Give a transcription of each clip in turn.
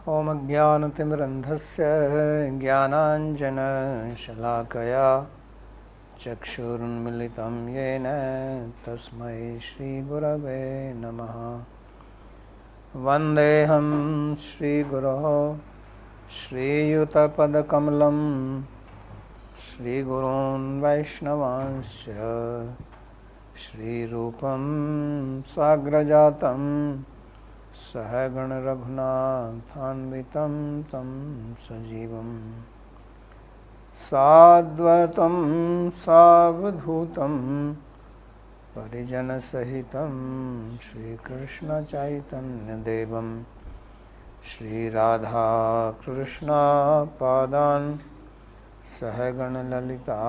ॐ अज्ञानतिमिरन्धस्य ज्ञानाञ्जनशलाकया चक्षुरुन्मिलितं येन तस्मै श्रीगुरवे नमः। वन्देऽहं श्रीगुरोः श्रीयुतपदकमलं श्रीगुरून् वैष्णवांश्च श्रीरूपं साग्रजातं सहगण रघुनाथान्वितं तं सजीवं साद्वैतं सावधूतं परिजनसहितं श्रीकृष्णचैतन्यदेवं श्रीराधाकृष्णपादान् सहगण ललिता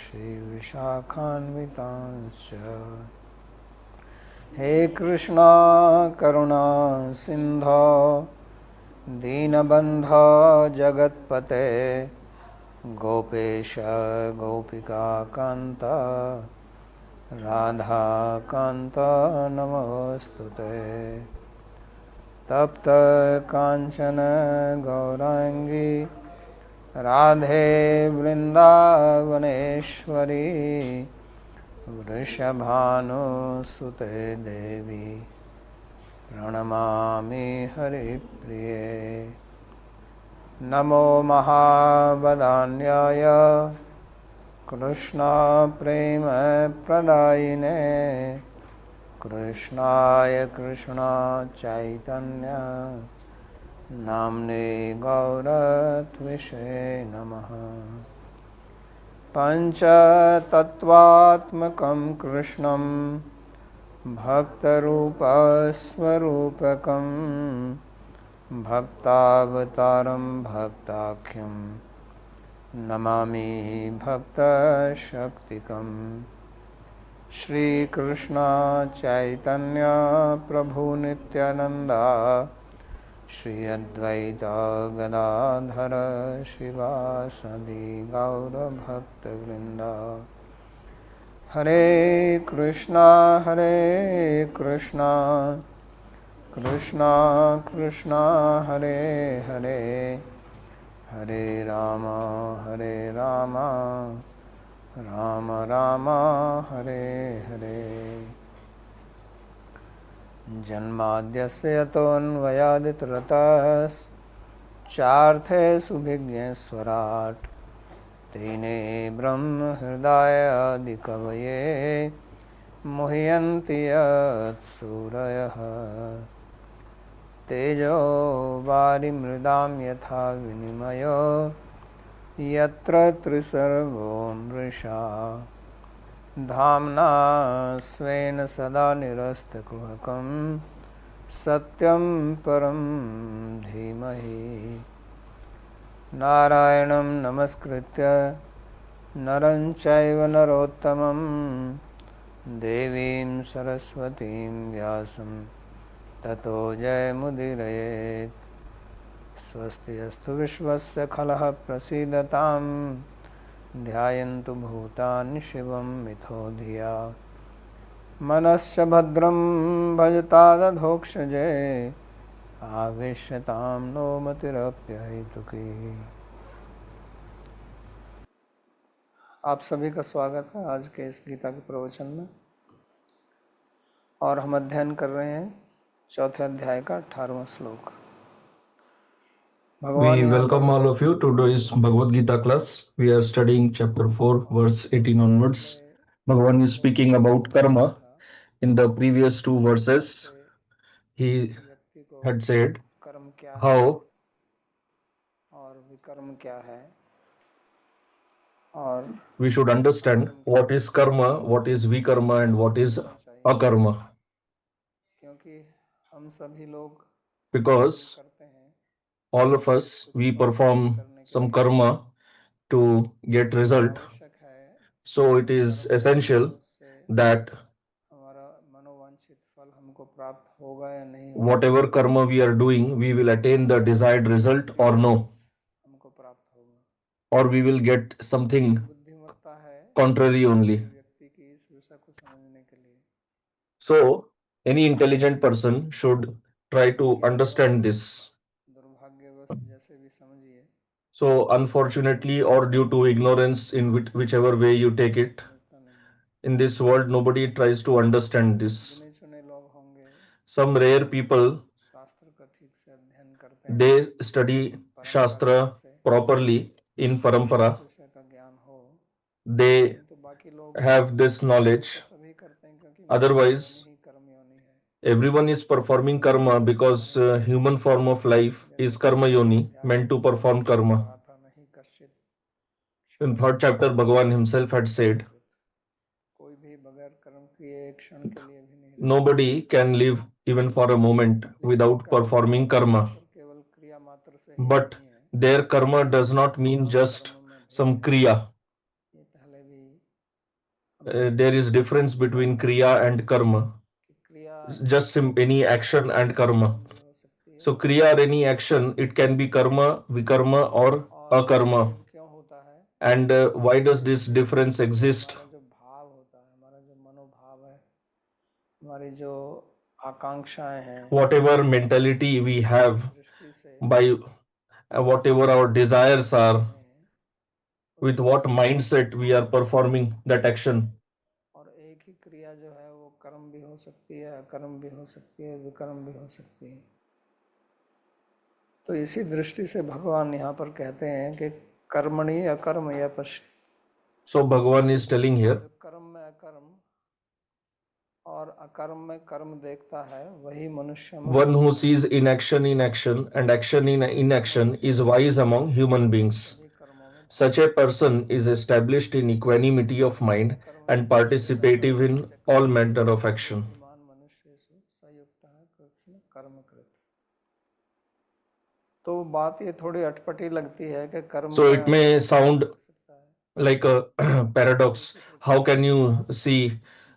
श्रीविशाखान्वितांश्च। हे कृष्णा करुणा सिंधो दीनबन्धो जगत्पते गोपेश गोपिका कान्त राधा कान्त नमोस्तुते। तप्त कांचन गौरांगी राधे वृंदावनेश्वरी वृषभानुसुते देवी प्रणमामि हरिप्रिये। नमो महावदान्याय कृष्णा प्रेम प्रदायिने कृष्णाय कृष्णा चैतन्य नाम्ने गौरत्विषे नमः। पंचतत्वात्मकं कृष्णं भक्तरूपस्वरूपकं भक्तावतारं भक्ताख्यं नमामि भक्तशक्तिकं। श्रीकृष्ण चैतन्य प्रभु नित्यानंदा श्री अद्वैत गदाधर शिवासदि गौरभक्तवृंद। हरे कृष्णा कृष्णा कृष्णा हरे हरे हरे राम राम राम हरे हरे। जन्माद्यस्य यतोऽन्वयादितरतश्चार्थे सुभिज्ञस्वराट् तेने ब्रह्महृदायादिकवये मुह्यन्ति यत्सूरयः। तेजो वारिमृदां यथा विनिमयो यत्र त्रिसर्गो मृषा धाम्ना स्वेन सदा निरस्तकुहकं सत्यं परं धीमहि। नारायणं नमस्कृत्य नरं चैव नरोत्तमं देवीं सरस्वतीं व्यासं ततो जयमुदीरयेत्। स्वस्ति अस्तु विश्वस्य खलः प्रसीदतां ध्यायन्तु भूतानि शिवं मिथो धिया। मनश्च भद्रं भजतादधोक्षजे आवेश्यतां नो मतिरप्यहेतुकी। आप सभी का स्वागत है आज के इस गीता के प्रवचन में। और हम अध्ययन कर रहे हैं चौथे अध्याय का 18वां श्लोक। We welcome all of you to today's Bhagavad-Gita class. We are studying chapter 4, verse 18 onwards. Bhagavan is speaking about karma. In the previous two verses, he had said how और विकर्म क्या है और we should understand what is karma, what is vikarma, and what is akarma. क्योंकि हम सभी लोग Because all of us, we perform some karma to get result. So it is essential that whatever karma we are doing, we will attain the desired result or no, or we will get something contrary only. So any intelligent person should try to understand this. So, ये सब unfortunately, or due समझता to नहीं है, ignorance, in whichever way you take ये it, समझता नहीं है। in this world, nobody tries to understand this. गिने चुने लोग होंगे Some rare people, शास्त्र का ठीक से अध्ययन करते हैं, they study परंपरा Shastra जैसे properly in उस Parampara. विषय का ज्ञान हो। They नहीं तो बाकी लोग have this कर्म तो knowledge. सभी करते हैं, क्योंकि मनुष्य योनि Otherwise, ही कर्म योनि है। everyone is performing karma because हमारे वेद human में, form of life जैसे is karma तीसरे yoni, अध्याय में meant to भगवान ने perform स्वयं karma. कहा था, नहीं कश्चित In Kshanam third chapter, Bhagavan himself had कर्म said, कृत। कोई भी बगैर कर्म किए एक क्षण के लिए भी नहीं रह सकता। nobody can live even for a moment लेकिन without कर्म का performing अर्थ यहाँ karma. पर केवल क्रिया मात्र से ही But नहीं है। their karma does not mean क्रिया और just कर्म में भेद some है, kriya. ये पहले भी हमने There is difference between पढ़ा kriya and karma, कि क्रिया just any हो action सकती and है, karma. अकर्म भी हो सकती है। So kriya or any action, it can be karma, vikarma or और ये akarma. भेद क्यों होता है? And why does इसलिए this कि difference जैसे exist? हमारा जो भाव होता है, हमारा जो मनोभाव है, हमारी जो आकांक्षाएं हैं, Whatever mentality we जिस have, दृष्टि से by whatever our हम कर्म desires करते are, हैं, उस with what दृष्टि mindset we से are होता है। performing that action. और एक ही क्रिया जो है वो कर्म भी हो सकती है, अकर्म भी हो सकती है, विकर्म भी हो सकती है। तो इसी दृष्टि से भगवान यहाँ पर कहते हैं कि कर्मणि अकर्म या पश्य। So Bhagavan is telling here, जो कर्म में अकर्म और अकर्म में कर्म देखता है, वही मनुष्य one who बुद्धिमान sees है। inaction and action in ऐसा inaction is मनुष्य wise सब among human beings. सभी कर्मों में Such भागी a है। person is established in equanimity of कर्मणि mind अकर्म and पश्येद participative अकर्मणि in च all कर्मसु manner of स action. बुद्धिमान मनुष्येषु स युक्तः कृत्स्न कर्म कृत। तो बात ये थोड़ी अटपटी लगती है कि कर्म So में it may अकर्म कैसे sound देख सकता है? like a paradox. जैसे How पृथ्वी can का you गिलास see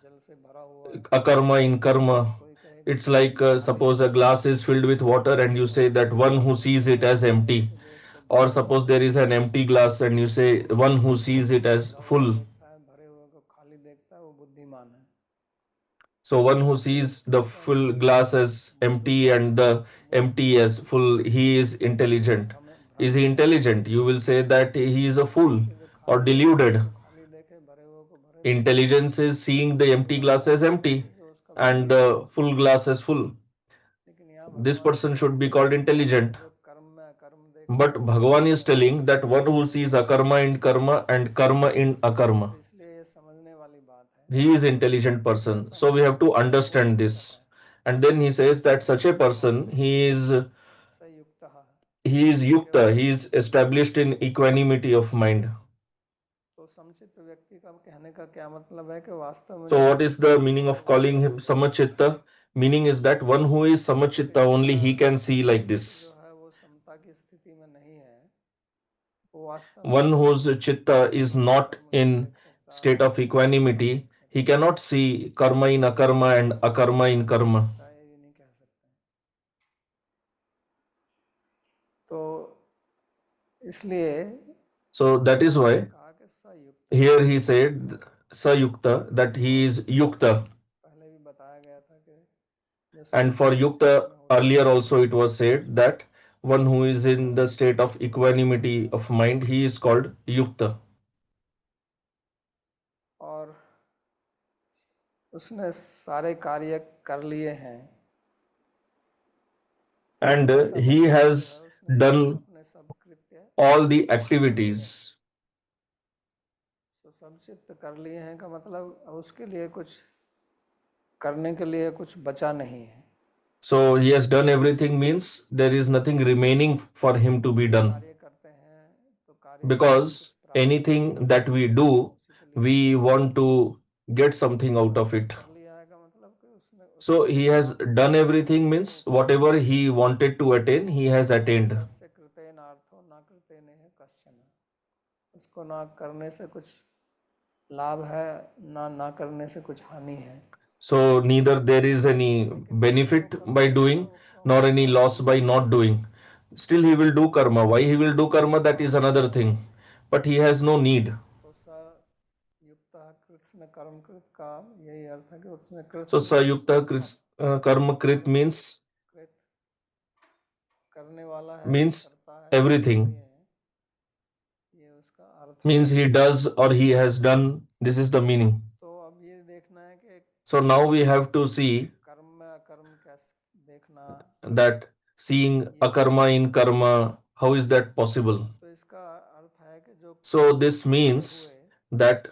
जल से भरा हुआ है, akarma in और karma? कोई कहे कि It's जल like इसमें खाली suppose a दिखता है, glass is filled with water and you say और that उसी one गिलास who को sees it दूसरा as कोई कहे empty. कि जो इसको Or भरा हुआ suppose there is देखता an है, empty glass and you say one who sees it जो as भरा हुआ full. देखता है, भरे हुए को खाली देखता है, वो बुद्धिमान है। So one who ऐसे sees the कहते हैं full कि glass as empty and the empty बुद्धिमान as full, मनुष्य he is intelligent. Is भ्रम he में है। intelligent? You will say that he is a fool जैसे जो or खाली भरे हुए deluded. को खाली देखे, भरे हुए को भरे देखे, Intelligence is seeing the empty बुद्धिमान glass as वही है empty कि जो उसका and बुद्धिमान the है। full glass as full. लेकिन यहाँ This भगवान person क्या should be सिद्ध called करते हैं कि intelligent. जो कर्म में अकर्म देखता But है, वही Bhagavan is बुद्धिमान है। telling that one who sees akarma in karma and karma in तो akarma, इसलिए ये समझने वाली बात है he is कि intelligent कैसे person. ऐसा So we have मनुष्य to है जो understand युक्त this. है, And then he says that such a person, सयुक्त है, he is जिसके yukta, वश he में is बुद्धि है। established in equanimity of mind. तो समचित्त व्यक्ति का कहने का क्या मतलब है कि वास्तव में जो So what is the समचित्त meaning है of वही calling कर्म him देख सकता है। samachitta? Meaning is that one who is samachitta, जिसका only he can see like चित्त जो this. है वो समता की स्थिति में नहीं है, वो वास्तव One में whose chitta is कर्म में not कर्म नहीं in देख सकता, state of अकर्म में अकर्म equanimity, देख he सकता। cannot see karma in akarma and akarma in या नहीं karma. देखता है, ये भी नहीं कह सकते। तो इसलिए So that is यहाँ पर why कहा कि सयुक्त here he युक्त said है। sayukta, that he और is yukta. पहले भी बताया गया था कि जो And for समता की स्थिति yukta, में होता है earlier वो also कर्म it नहीं was करता, said that one who is उसको in the state of उसको कर्म कहा equanimity जाता of है। mind, he is called yukta. और उसने सारे कार्य कर लिए हैं, And ऐसा he मनुष्य जो है has उसने done अपने सब कृत्य all the कर लिए हैं। activities. तो सब चित्त कर लिए हैं का मतलब उसके लिए कुछ करने के लिए कुछ बचा नहीं है। So he has done everything means there is nothing remaining for him to be जो done. कार्य करते हैं तो कार्य से ही कुछ Because प्राप्त करने anything के लिए that we करते हैं, do, उसी के लिए करते we हैं। want to get something उसने out सब of कुछ it. कर लिया है का मतलब कि उसने So उसको he has प्राप्त done करना है, everything उसको means उपलब्ध whatever करना he है। wanted to attain, he has attained. तस्य कृतेनार्थो न कृतेन कश्चन। उसको ना करने से कुछ लाभ है, ना करने से कुछ हानि है। So neither there is any लेकिन फिर भी वो benefit कर्म by करेगा, doing वो nor any फल loss भोग by सकता not है। doing. Still he will do karma. Why he will do karma, उसको that is another आवश्यकता thing. नहीं है। But he has no need. तो स युक्त कृत्स्न कर्म कृत का यही अर्थ है कि उसमें So कृत्स्न sayukta karma krit कर्म means कृत करने वाला है, जो means करता है, जो कर everything. लिए हैं। अर्थ है। means he does or he has done. This is the meaning. तो अब ये देखना है कि So now we have to see कर्म में अकर्म कैसे देखना, that seeing ये कैसे akarma in समझना। karma, how is that possible? तो इसका अर्थ है कि जो So this करते means हुए that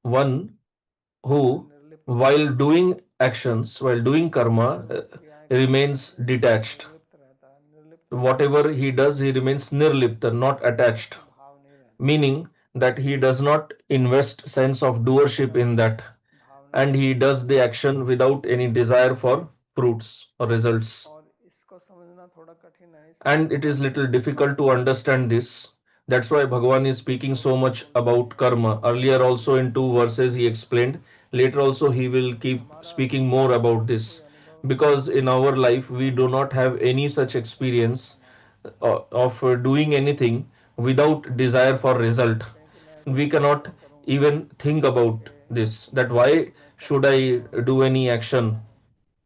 one उसमें who, निर्लिप्त while रहता है, doing actions, while doing karma, जो भी क्रियाएं करता है remains उसमें detached. निर्लिप्त रहता है। निर्लिप्त मतलब Whatever he does, he remains nirlipta, not attached, उसमें भाव नहीं रहता, meaning that he does not invest sense of उसमें doership इच्छा in that, भाव नहीं and he रहता। does the action without any desire for fruits or results. और इसको समझना थोड़ा कठिन है, इसलिए And it is भगवान little ने difficult to understand this. That's why Bhagavan is कुछ speaking और so भी much गुण दिए about हैं karma. Earlier also in 2 verses he explained. Later also he will क्योंकि keep हमारा speaking more जीवन में about ऐसा कोई this. अनुभव नहीं है Because in our life we do not have any such कर्म करने का experience हमारा। of doing anything without हम desire सोच for भी नहीं result. सकते हैं कि मैं ऐसा We cannot करूँगा करूँगा even think about कि this, that why मैं should कर्म I करूँगा do फल any पाने action का है।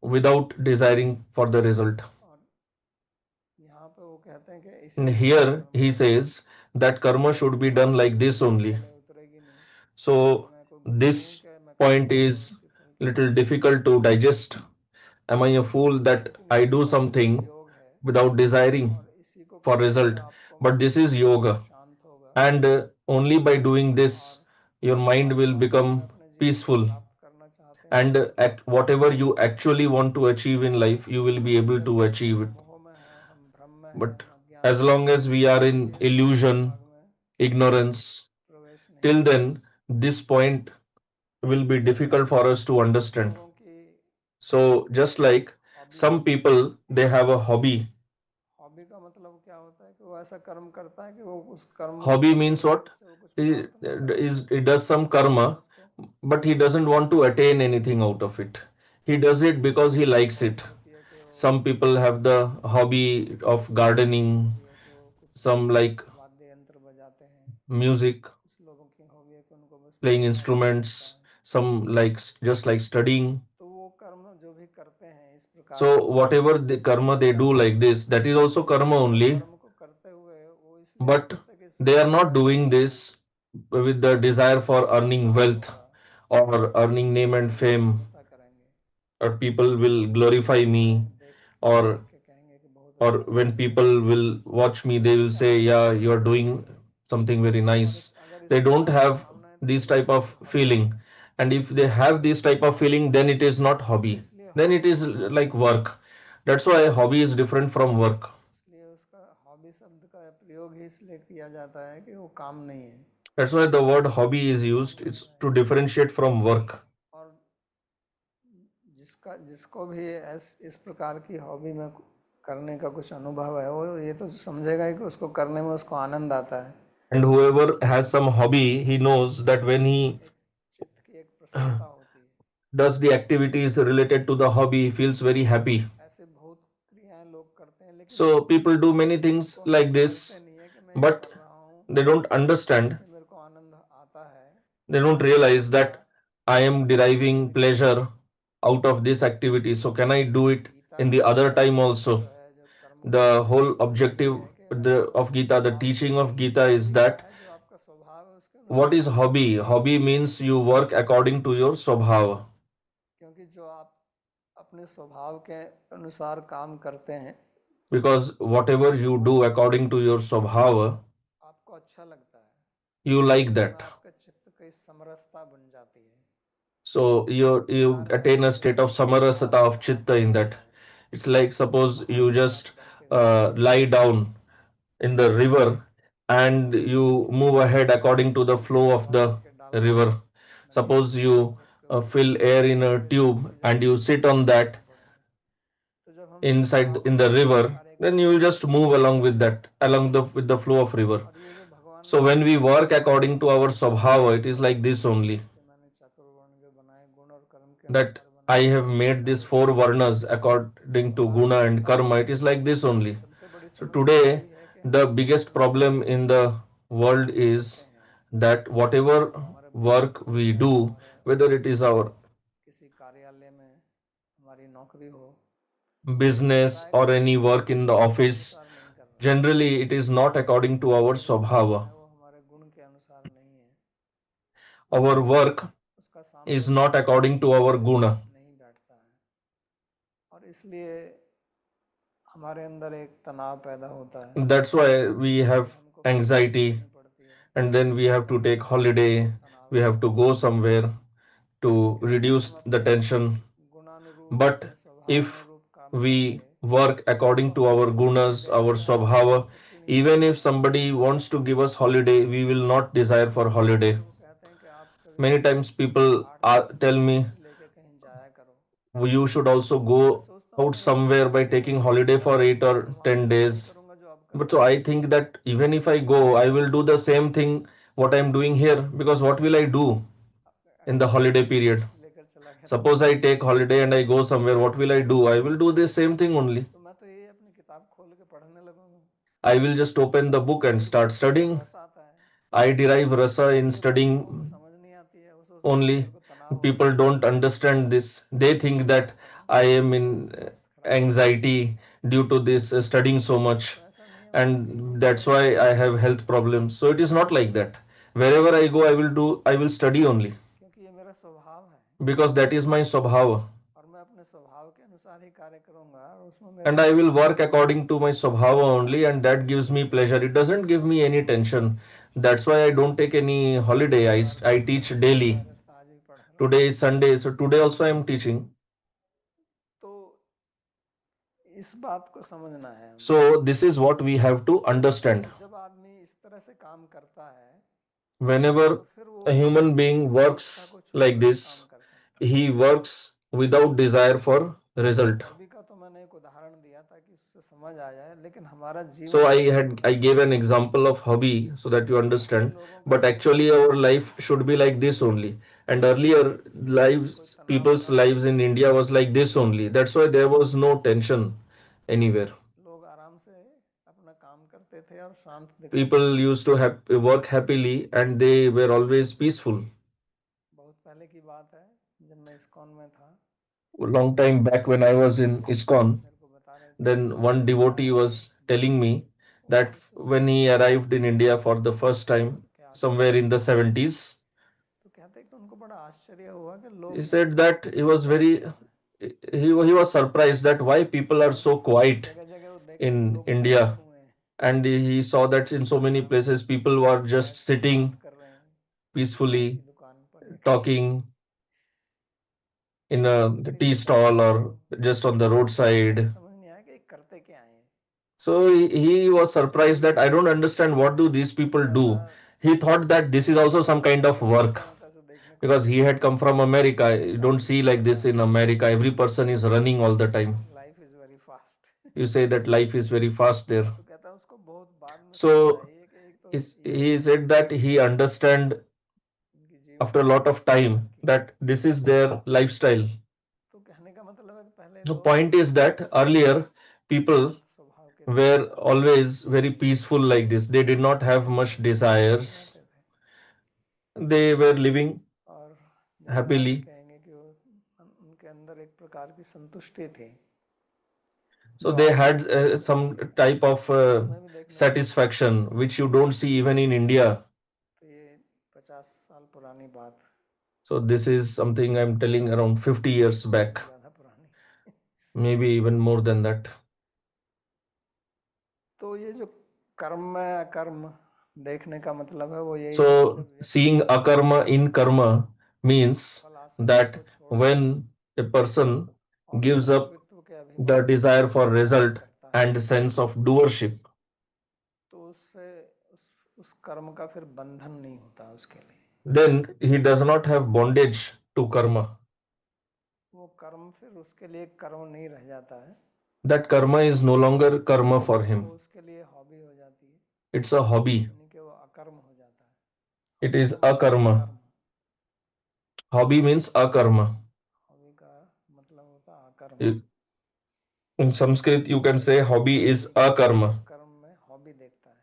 without desiring for the result. और यहाँ पे वो कहते हैं कि इसी And प्रकार here कर्म he करो, says that karma should be done like this इसकी only. गले उतरेगी नहीं। क्या So मैं कोई बुद्धू हूँ this कि मैं कर्म point करूँगा और is उसकी फल की little इच्छा करूँगा। difficult to digest. Am I a fool that लेकिन I इसी do का नाम something योग है, without desiring और इसी को for करने से result? आपको But this is मन yoga, शांत होगा and only by doing this, और your जो mind आप will वास्तव में become अपने जीवन में peaceful, प्राप्त करना चाहते हैं and उसको प्राप्त कर whatever पाएंगे। you actually want to achieve in life, you will be लेकिन able जब to तक achieve हम it. मोह में हैं, हम भ्रम में हैं, But हम अज्ञान as में long हैं, as we are हम in ये भौतिक illusion, भाग में ignorance, प्रवेश नहीं till कर then, सकते। this point will be जैसा difficult for us to कुछ understand. लोगों की So just like hobby some होती है, people, they have a hobby. Hobby का मतलब क्या होता है कि वो ऐसा कर्म करता है कि वो उस कर्म में Hobby शामिल means होकर what? उससे वो कुछ He प्राप्त नहीं करना चाहता, he does some लेकिन karma, उसको but he पसंद doesn't है। want to attain anything out of it. He does it कुछ because he लोगों की likes हॉबी it. होती है कि वो Some people have संगीत the करते हैं, hobby of कुछ लोगों की gardening, हॉबी है कि वो कुछ some like वाद्य यंत्र बजाते हैं, music, कुछ लोगों की हॉबी है कि उनको बस playing पढ़ना अच्छा लगता instruments, है। some like just like studying. तो वो कर्म जो भी करते हैं इस प्रकार So के, whatever the karma वो they do कहते like हैं this, that is also कि karma उसको only, कर्म को करते हुए वो इसलिए नहीं but करते कि इससे they are हमको not पैसा doing मिलेगा this with the या desire इससे for मुझे कुछ earning लाभ wealth होगा or earning या name and लोग मेरी fame, प्रशंसा करेंगे or people या will लोग glorify मुझे me, देख or के कहेंगे कि बहुत or अच्छा कर when रहे हो। people will watch ऐसी me, इस they will प्रकार say, की yeah, you are भावनाएं doing नहीं है। something very और nice. अगर इस They don't प्रकार की have भावनाएं तो this वो type of भौतिक हॉबी feeling, है, and if they have this type of feeling, then it is not तो hobby, इसलिए then it हॉबी is को hobby, like work. That's why hobby is different from work. इसलिए उसका hobby शब्द का प्रयोग ही इसलिए किया जाता है कि वो काम नहीं है, That's why the word hobby is काम used. नहीं It's है। to differentiate from work. और जिसको भी इस प्रकार की हॉबी में करने का कुछ अनुभव है, वो ये तो समझेगा ही कि उसको करने में उसको आनंद आता है। And whoever उसको has some hobby, he knows that when he एक चित्त की एक प्रसन्नता होती है। does the activities related to the hobby, he feels very happy. ऐसे बहुत क्रियाएं लोग करते हैं, लेकिन So people do many things उसको हम like this, समझते नहीं है कि मैं ये but कर रहा हूँ, they don't understand. इससे मेरे को आनंद आता है, They don't तो मैं realize इसका that I am कर्म कैसे deriving नहीं कर pleasure सकता। out of this activity. So can I do it Gita in का the जो other है time उद्देश्य also? जो है, जो कर्म का The उद्देश्य whole वो यही objective है कि अगर आप of Gita, the स्वभाव से, teaching of Gita is hobby क्या that है, जो आपका स्वभाव है उसके अनुसार what is काम hobby? करते हैं। Hobby means you work according to your swabhava. क्योंकि जो आप अपने स्वभाव के अनुसार काम करते हैं, Because whatever you do according to your swabhava, आपको अच्छा लगता है, you like उसमें that. आपका चित्त की समरसता बन जाती है। So इसी you प्रकार है attain a कि state of samarasata स्वभाव of आप chitta in करते that. हैं, It's like suppose you hobbies आप just करते रहते हैं, lie down in the इसलिए river and you move ahead according to the flow of हवा भर the के डालते हैं river. नदी में Suppose you और उसके ऊपर fill चलते air हैं in कि a मुझे इससे tube कोई and ज़्यादा you ऊपर sit नहीं on जाना that पड़ेगा। तो जब हम inside स्वभाव in में the किसी river, कार्य then you करते will हैं just move तो along with उसमें, that, along the with the flow of river. और ये जो भगवान ने So when we बताया है work कि according to our swabhava, it is like कर्म this कैसे, only, कि मैंने चतुर्वर्ण जो बनाए गुण और कर्म के that अनुसार I बनाए, have इसी made प्रकार these से। four varnas according तो to आज guna and संसार karma. It में is like this only. सबसे बड़ी So समस्या today, यही है कि the हम biggest जो problem in the world कार्य करते is हैं, that चाहे whatever वो हमारा बिजनेस work हो, we चाहे वो do, हमारा whether it is our किसी कार्यालय में हमारी नौकरी हो, वो business प्राय or करके any हम work अपने in the स्वभाव के office, अनुसार नहीं कर रहे हैं। generally it is not according to our हमारा जो कर्म swabhava. है वो हमारे गुण के अनुसार our इसलिए work उसका is not सामंजस्य according to our उसमें guna. नहीं बैठता है और इसलिए हमारे अंदर एक तनाव पैदा होता है That's why we इसलिए have हमको परेशानी anxiety, करनी पड़ती है and then we have to क्या take करें holiday, उस तनाव we को have to कम go करने के लिए somewhere to लेकिन अगर हम reduce the अपने tension. गुणानुरूप But अपने स्वभाव if अनुरूप काम we करेंगे work तो according to हमें our कोई छुट्टी gunas, दे our देता है तो भी हम swabhava, छुट्टी नहीं even मानते if हैं somebody wants to give us holiday, we will not desire for हम लोग holiday. किसी को कहते हैं कि आप कभी Many कभी times people 8 10 दिन tell की me, छुट्टी लेके कहीं जाया करो you should also तो मैं go सोचता हूँ out कि जब somewhere by अगले taking महीने ही holiday चला for 8 जाऊंगा तो or वहां भी 10 मैं वही days. करूंगा जो अब कर But रहा so हूँ I think that even if I तो go, I क्या will do the करें same thing what I'm doing here, because what will I do in the अगले holiday महीने की period? छुट्टी लेकर चला गया तो Suppose वहां I भी take वही holiday and करूंगा I go somewhere, what will I do? I will do the same thing only. तो मैं तो ये अपनी किताब खोल के पढ़ने लगूंगा I will just open the book and मेरे को start इससे बहुत studying. रस आता है I derive rasa लेकिन in ये बात लोगों को studying समझ नहीं आती है वो सोचते हैं कि only. मेरे को तनाव होता People है don't इसलिए मैं understand this. They think पढ़ने that लगता हूँ I am और in स्वास्थ्य खराब हो जाता है anxiety due to this studying so much, तो ऐसा नहीं है मैं कहीं भी and that's चला why जाऊंगा I have health problems. So it is not like that. Wherever I go, I will study only, क्योंकि ये मेरा स्वभाव है because that is my swabhava. और मैं अपने स्वभाव के अनुसार ही कार्य करूंगा और उसमें मेरे And को I will आनंद work आता है according to my swabhava only, किताब and पढ़ने that में gives me pleasure. It doesn't give me any tension. That's why I don't take any holiday. सोमवार को I भी teach पढ़ के आया daily. था आज भी पढ़ रहा हूँ Today is Sunday, so today also I am teaching. तो इस बात को समझना है हमें So this is what we have to understand. तो जब आदमी इस तरह से काम करता है तो Whenever फिर वो a human being अपनी इच्छा works को like छोड़कर काम this, कर सकता है he works without desire for result. अभी का तो मैंने एक उदाहरण दिया ताकि उससे समझ आ जाए लेकिन हमारा So जीवन ऐसा होना I gave an चाहिए example of hobby so that you पहले understand. लोगों का But जीवन actually बहुत our life should be सुखमय like था this only. And earlier इसलिए कोई lives, तनाव people's पैदा lives नहीं in था India was like this only. That's why there was no tension anywhere. लोग आराम से अपना काम करते थे और शांत दिखाई People देते थे used to work happily and they were always peaceful. बहुत पहले की बात है जब मैं इस्कॉन में था A long time back when I was in ISKCON, मेरे को बता रहे थे कि then जब one इंडिया devotee आए was telling me that when 1970 he arrived in India for the first time, के somewhere आसपास in the 70s, तो कहते हैं कि उनको बड़ा आश्चर्य हुआ कि he लोग said इतने that he was शांत very क्यों हैं he was surprised that why people are और so quiet जगह जगह वो देखा कि in लोग बैठे India. हुए हैं And he saw that in so many आराम से places people were just बैठ के बात sitting कर रहे हैं चाय की peacefully, दुकान पर या कहीं talking in तो a फिर tea ये बताया stall उनको or just on the तो उनको ये roadside. समझ नहीं आया कि ये करते क्या है So he उसने was सोचा कि surprised that ये I don't understand what do these people ऐसा do. He thought that this is लोग also बैठे some हैं kind of तो हर work, तरह से देखने को because he मिलता had है come from America. You don't life see like कहता this in है America. Every person is running all the time. Life is very fast You say that life is very fast there. तो कहता है उसको बहुत बाद में समझ So आई है कि एक तो ये he said इनकी that he लाइफस्टाइल है understand इनकी जीवन after a lot शैली of इस प्रकार time की है that this is their lifestyle. तो कहने का मतलब है कि पहले The लोग point is शांत that earlier people शांत स्वभाव के थे were ज्यादा always very peaceful like this. They did not have much तनाव में नहीं desires. आते थे They were living और जैसे आज भी happily. कहेंगे कि वो उनके अंदर एक प्रकार की संतुष्टि थी So जो they आज भी had पाई some जाती है type of और आज हमें भी देखने को मिलती है satisfaction which you don't see even in India. तो ये 50 साल पुरानी बात So this is something I'm telling around 50 years इससे back, भी ज्यादा पुरानी maybe even more than that. तो ये जो कर्म में अकर्म देखने का मतलब है वो यही है कि So जब व्यक्ति seeing akarma in karma means फल आसक्ति that को छोड़कर when a person और gives up कर्तृत्व के the अभिमान को desire for छोड़कर कार्य result करता है and sense of doership, तो उससे उस कर्म का फिर बंधन नहीं होता उसके लिए then he does not have bondage to karma. वो कर्म फिर उसके लिए कर्म नहीं रह जाता है That karma is no longer karma for वो him. उसके लिए हॉबी हो जाती है It's a hobby. यानी कि वो अकर्म हो जाता है It हॉबी is का मतलब है akarma. अकर्म Hobby means akarma. हॉबी का मतलब होता है अकर्म In Sanskrit, you can say जो hobby is व्यक्ति कर्म akarma. कर्म में hobby देखता है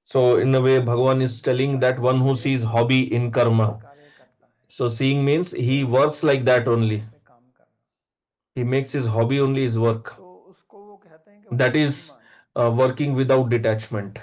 So in a way, Bhagavan is telling देखता that है one who मतलब ये sees कि hobby उसी in तरह से karma. कार्य करता है So seeing means he यही है works उसका like that भाव only. से काम करना He makes his hobby only his work. तो उसको वो कहते हैं कि वो That is बुद्धिमान है working without detachment.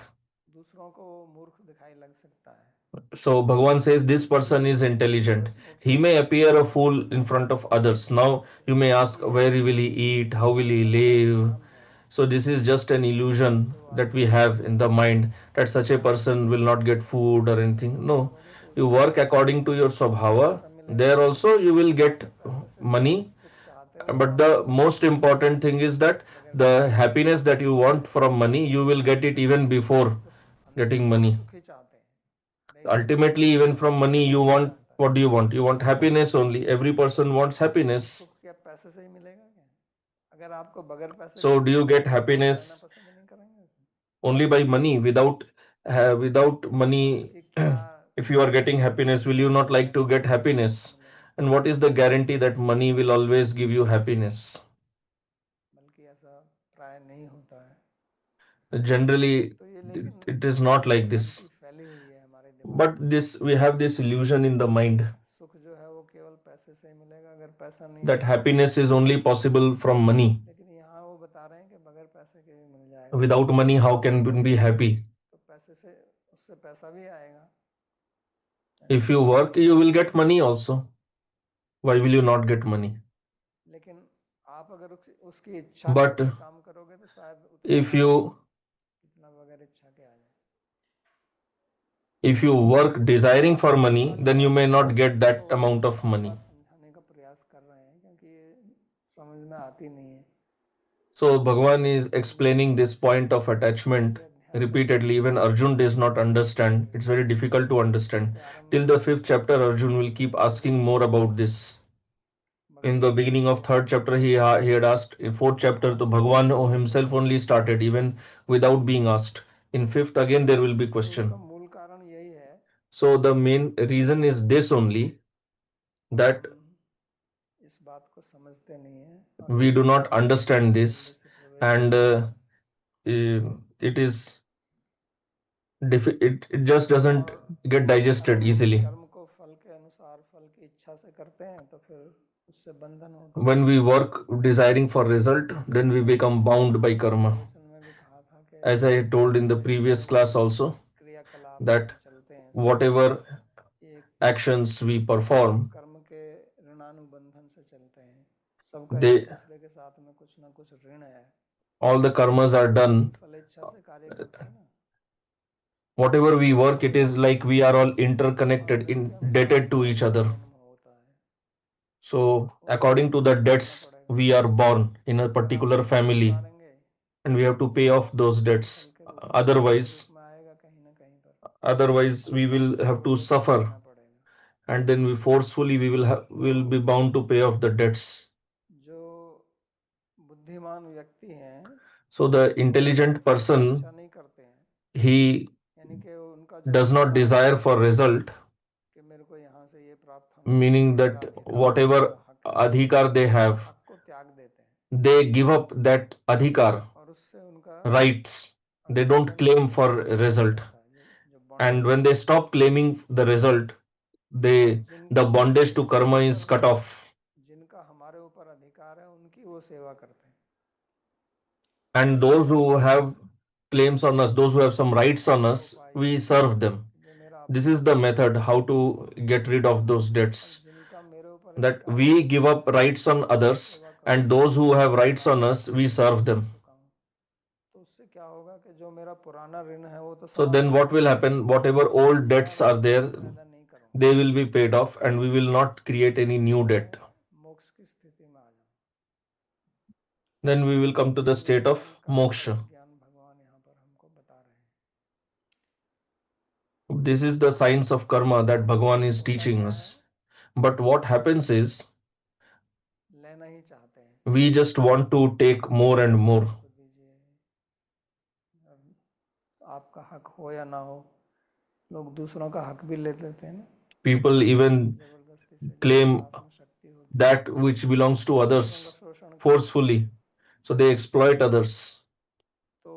दूसरों को वो मूर्ख दिखाई लग सकता है So Bhagavan says this person is intelligent. उस मोक्ष He की may प्राप्ति appear a करने fool के लिए in front उसको of कष्ट others. करना Now पड़ेगा। you may ask ये where will he eat, how will हमारे he मन का एक live. भ्रम है So this is just an कि ऐसा illusion तो that we आदमी have कभी in the mind that such a यहाँ person रहेगा will ही not नहीं, get food or ऐसा anything. कर्म No, करोगे तो you उसका work according to your swabhava. पैसा मिलेगा There तो also you will get अगर पैसे से तुम money. सुख चाहते हो तो But आपको the बगैर most पैसे के important thing is that बगैर the पैसे के happiness that you want पैसे from के लिए money, तो you सुख will get चाहते it हैं ना, even पैसे से before तो getting लोग money. सुख ही चाहते हैं। हर एक व्यक्ति Ultimately, सुख even from money, you नहीं want चाहता, what do you want? You सुख want चाहता है। happiness only. Every person wants लेकिन happiness. सुख क्या पैसे से ही मिलेगा क्या? अगर आपको बगैर पैसे के So, do सुख you get चाहिए तो आप रहना happiness पसंद नहीं करेंगे? only by money? Without और money, उसकी क्या if you are getting happiness, will guarantee you है not कि like to पैसे get देने से ही सुख happiness? मिलेगा? And what is the guarantee that money will always give you happiness? बल्कि ऐसा प्राय नहीं होता है। Generally, तो ये लेकिन it is not like भ्रांति this. फैली हुई है हमारे दिमाग But में this we have this illusion in the कि mind सुख जो है वो केवल पैसे से ही मिलेगा, अगर पैसा नहीं है that तो आप सुख happiness नहीं is only पाएंगे। possible from money. लेकिन यहाँ वो बता रहे हैं कि बगैर पैसे के भी मिल जाएगा। Without money, how आप can one be करोगे happy? तो पैसे से उससे पैसा भी आएगा, ऐसी If you बात work, नहीं you है। will get money also. Why will you not get money? लेकिन आप अगर उसकी इच्छा But करके काम करोगे तो शायद उतना if ना आए you जितना बगैर इच्छा के आ जाए। if you work तो desiring for दास money, भगवान then you यहाँ may पर not get इसी that को amount of बार money. बार समझाने का प्रयास कर रहे हैं क्योंकि ये समझ में आती नहीं है। So Bhagavan जब is इसको हम explaining this point of attachment दूसरे अध्याय तक repeatedly. Even समझेंगे Arjun does तो not समझ understand. पाएंगे। It's very difficult to इसमें understand. के आरंभ Till the में fifth chapter, Arjun will keep चौथे asking अध्याय more में about this. In भगवान the ने beginning सबको of यहाँ third पर chapter, दिखाया he had asked. In fourth chapter, तो पांच लोगों Bhagavan के लिए himself प्रश्न only पूछा started, even without being asked. In fifth, again there will be तो उसका question. मूल कारण यही है So the main कि reason is this only, हम that इस बात को समझते नहीं हैं और we फिर do not Bhagavad Gita understand में this, जल्दी से प्रवेश कर and जाते हैं it is it just doesn't और get digested अगर हम easily. कर्म को फल के अनुसार फल की इच्छा से करते हैं तो फिर उससे बंधन होता है। When we work desiring for result, then जैसे we मैंने become bound by पिछले karma. प्रवचन में भी कहा था कि As I told in the हमारे previous जितने भी class also, क्रियाकलाप that हैं चलते हैं सब whatever एक actions we perform, कर्म के ऋणानुबंधन से चलते हैं। सबका एक they दूसरे के साथ में कुछ ना कुछ ऋण है, all the karmas are क्योंकि done. फल इच्छा से कार्य करते हैं ना। Whatever we work, it is like we are all और interconnected, ऋण के अनुसार indebted ही to each हमारा other. जन्म होता है, So वो ऋण according to the चुकाना debts, पड़ेगा। we are born in a अगर आप particular ऋण नहीं family, उतारेंगे and we have to pay off तो those वो फल debts. के रूप में कर्म के रूप Otherwise, में आएगा कहीं ना कहीं पर, otherwise और we फिर will have आपको to वो सब suffer, देना पड़ेगा। and then we तो will be bound to pay off the debts. जो बुद्धिमान व्यक्ति हैं So the वो intelligent फल की person, इच्छा नहीं करते हैं, he यानी कि उनका जो does not अधिकार desire है for result, कि मेरे को यहाँ से ये प्राप्त होना meaning चाहिए, that मेरा अधिकार है, मेरा whatever हक है, adhikar they उस have, हक को त्याग देते हैं they give up that adhikar और उससे उनका rights. They don't अनुबंधन claim for टूट result, जाता है, जो and बॉन्डेज when है। they stop claiming the result, और they the bondage to जिनके karma is ऊपर cut off. जिनका हमारे ऊपर अधिकार है उनकी वो सेवा करते हैं। And यही those who have claims on us, those who have some rights on दूसरा us, उपाय we यही है serve them. कि जो मेरा This अपना is the अधिकार method है how उसको to छोड़ दूं, get rid of those और debts. जिनका मेरे ऊपर That अधिकार है we give up मैं rights on उनकी others, सेवा करूं, and those who have उनका rights अधिकार on us, we मैं serve छोड़ them. चुका हूं। तो उससे क्या होगा कि जो मेरा पुराना ऋण है वो तो So समाप्त then हो what will जाएगा, happen? Whatever मैं old नया debts are ऋण there, पैदा नहीं करूंगा they will be paid off, and we will not create any और new मैं debt. मोक्ष की स्थिति में आ जाऊं। Then we will come तो to the ये state of विज्ञान कर्म का moksha. विज्ञान भगवान यहाँ पर हमको बता रहे हैं। This is the science of karma that लेकिन Bhagavan is होता teaching क्या है, us. But what happens is लेना ही चाहते हैं, we just want to take more and दीजिए more. मेरे को दीजिए, अब आपका हक हो या ना हो, लोग दूसरों का हक भी ले लेते हैं ना People even जबरदस्ती से, जिनके claim पास में शक्ति होती है that which belongs to दूसरों का others शोषण करते हैं। forcefully. So they exploit others. तो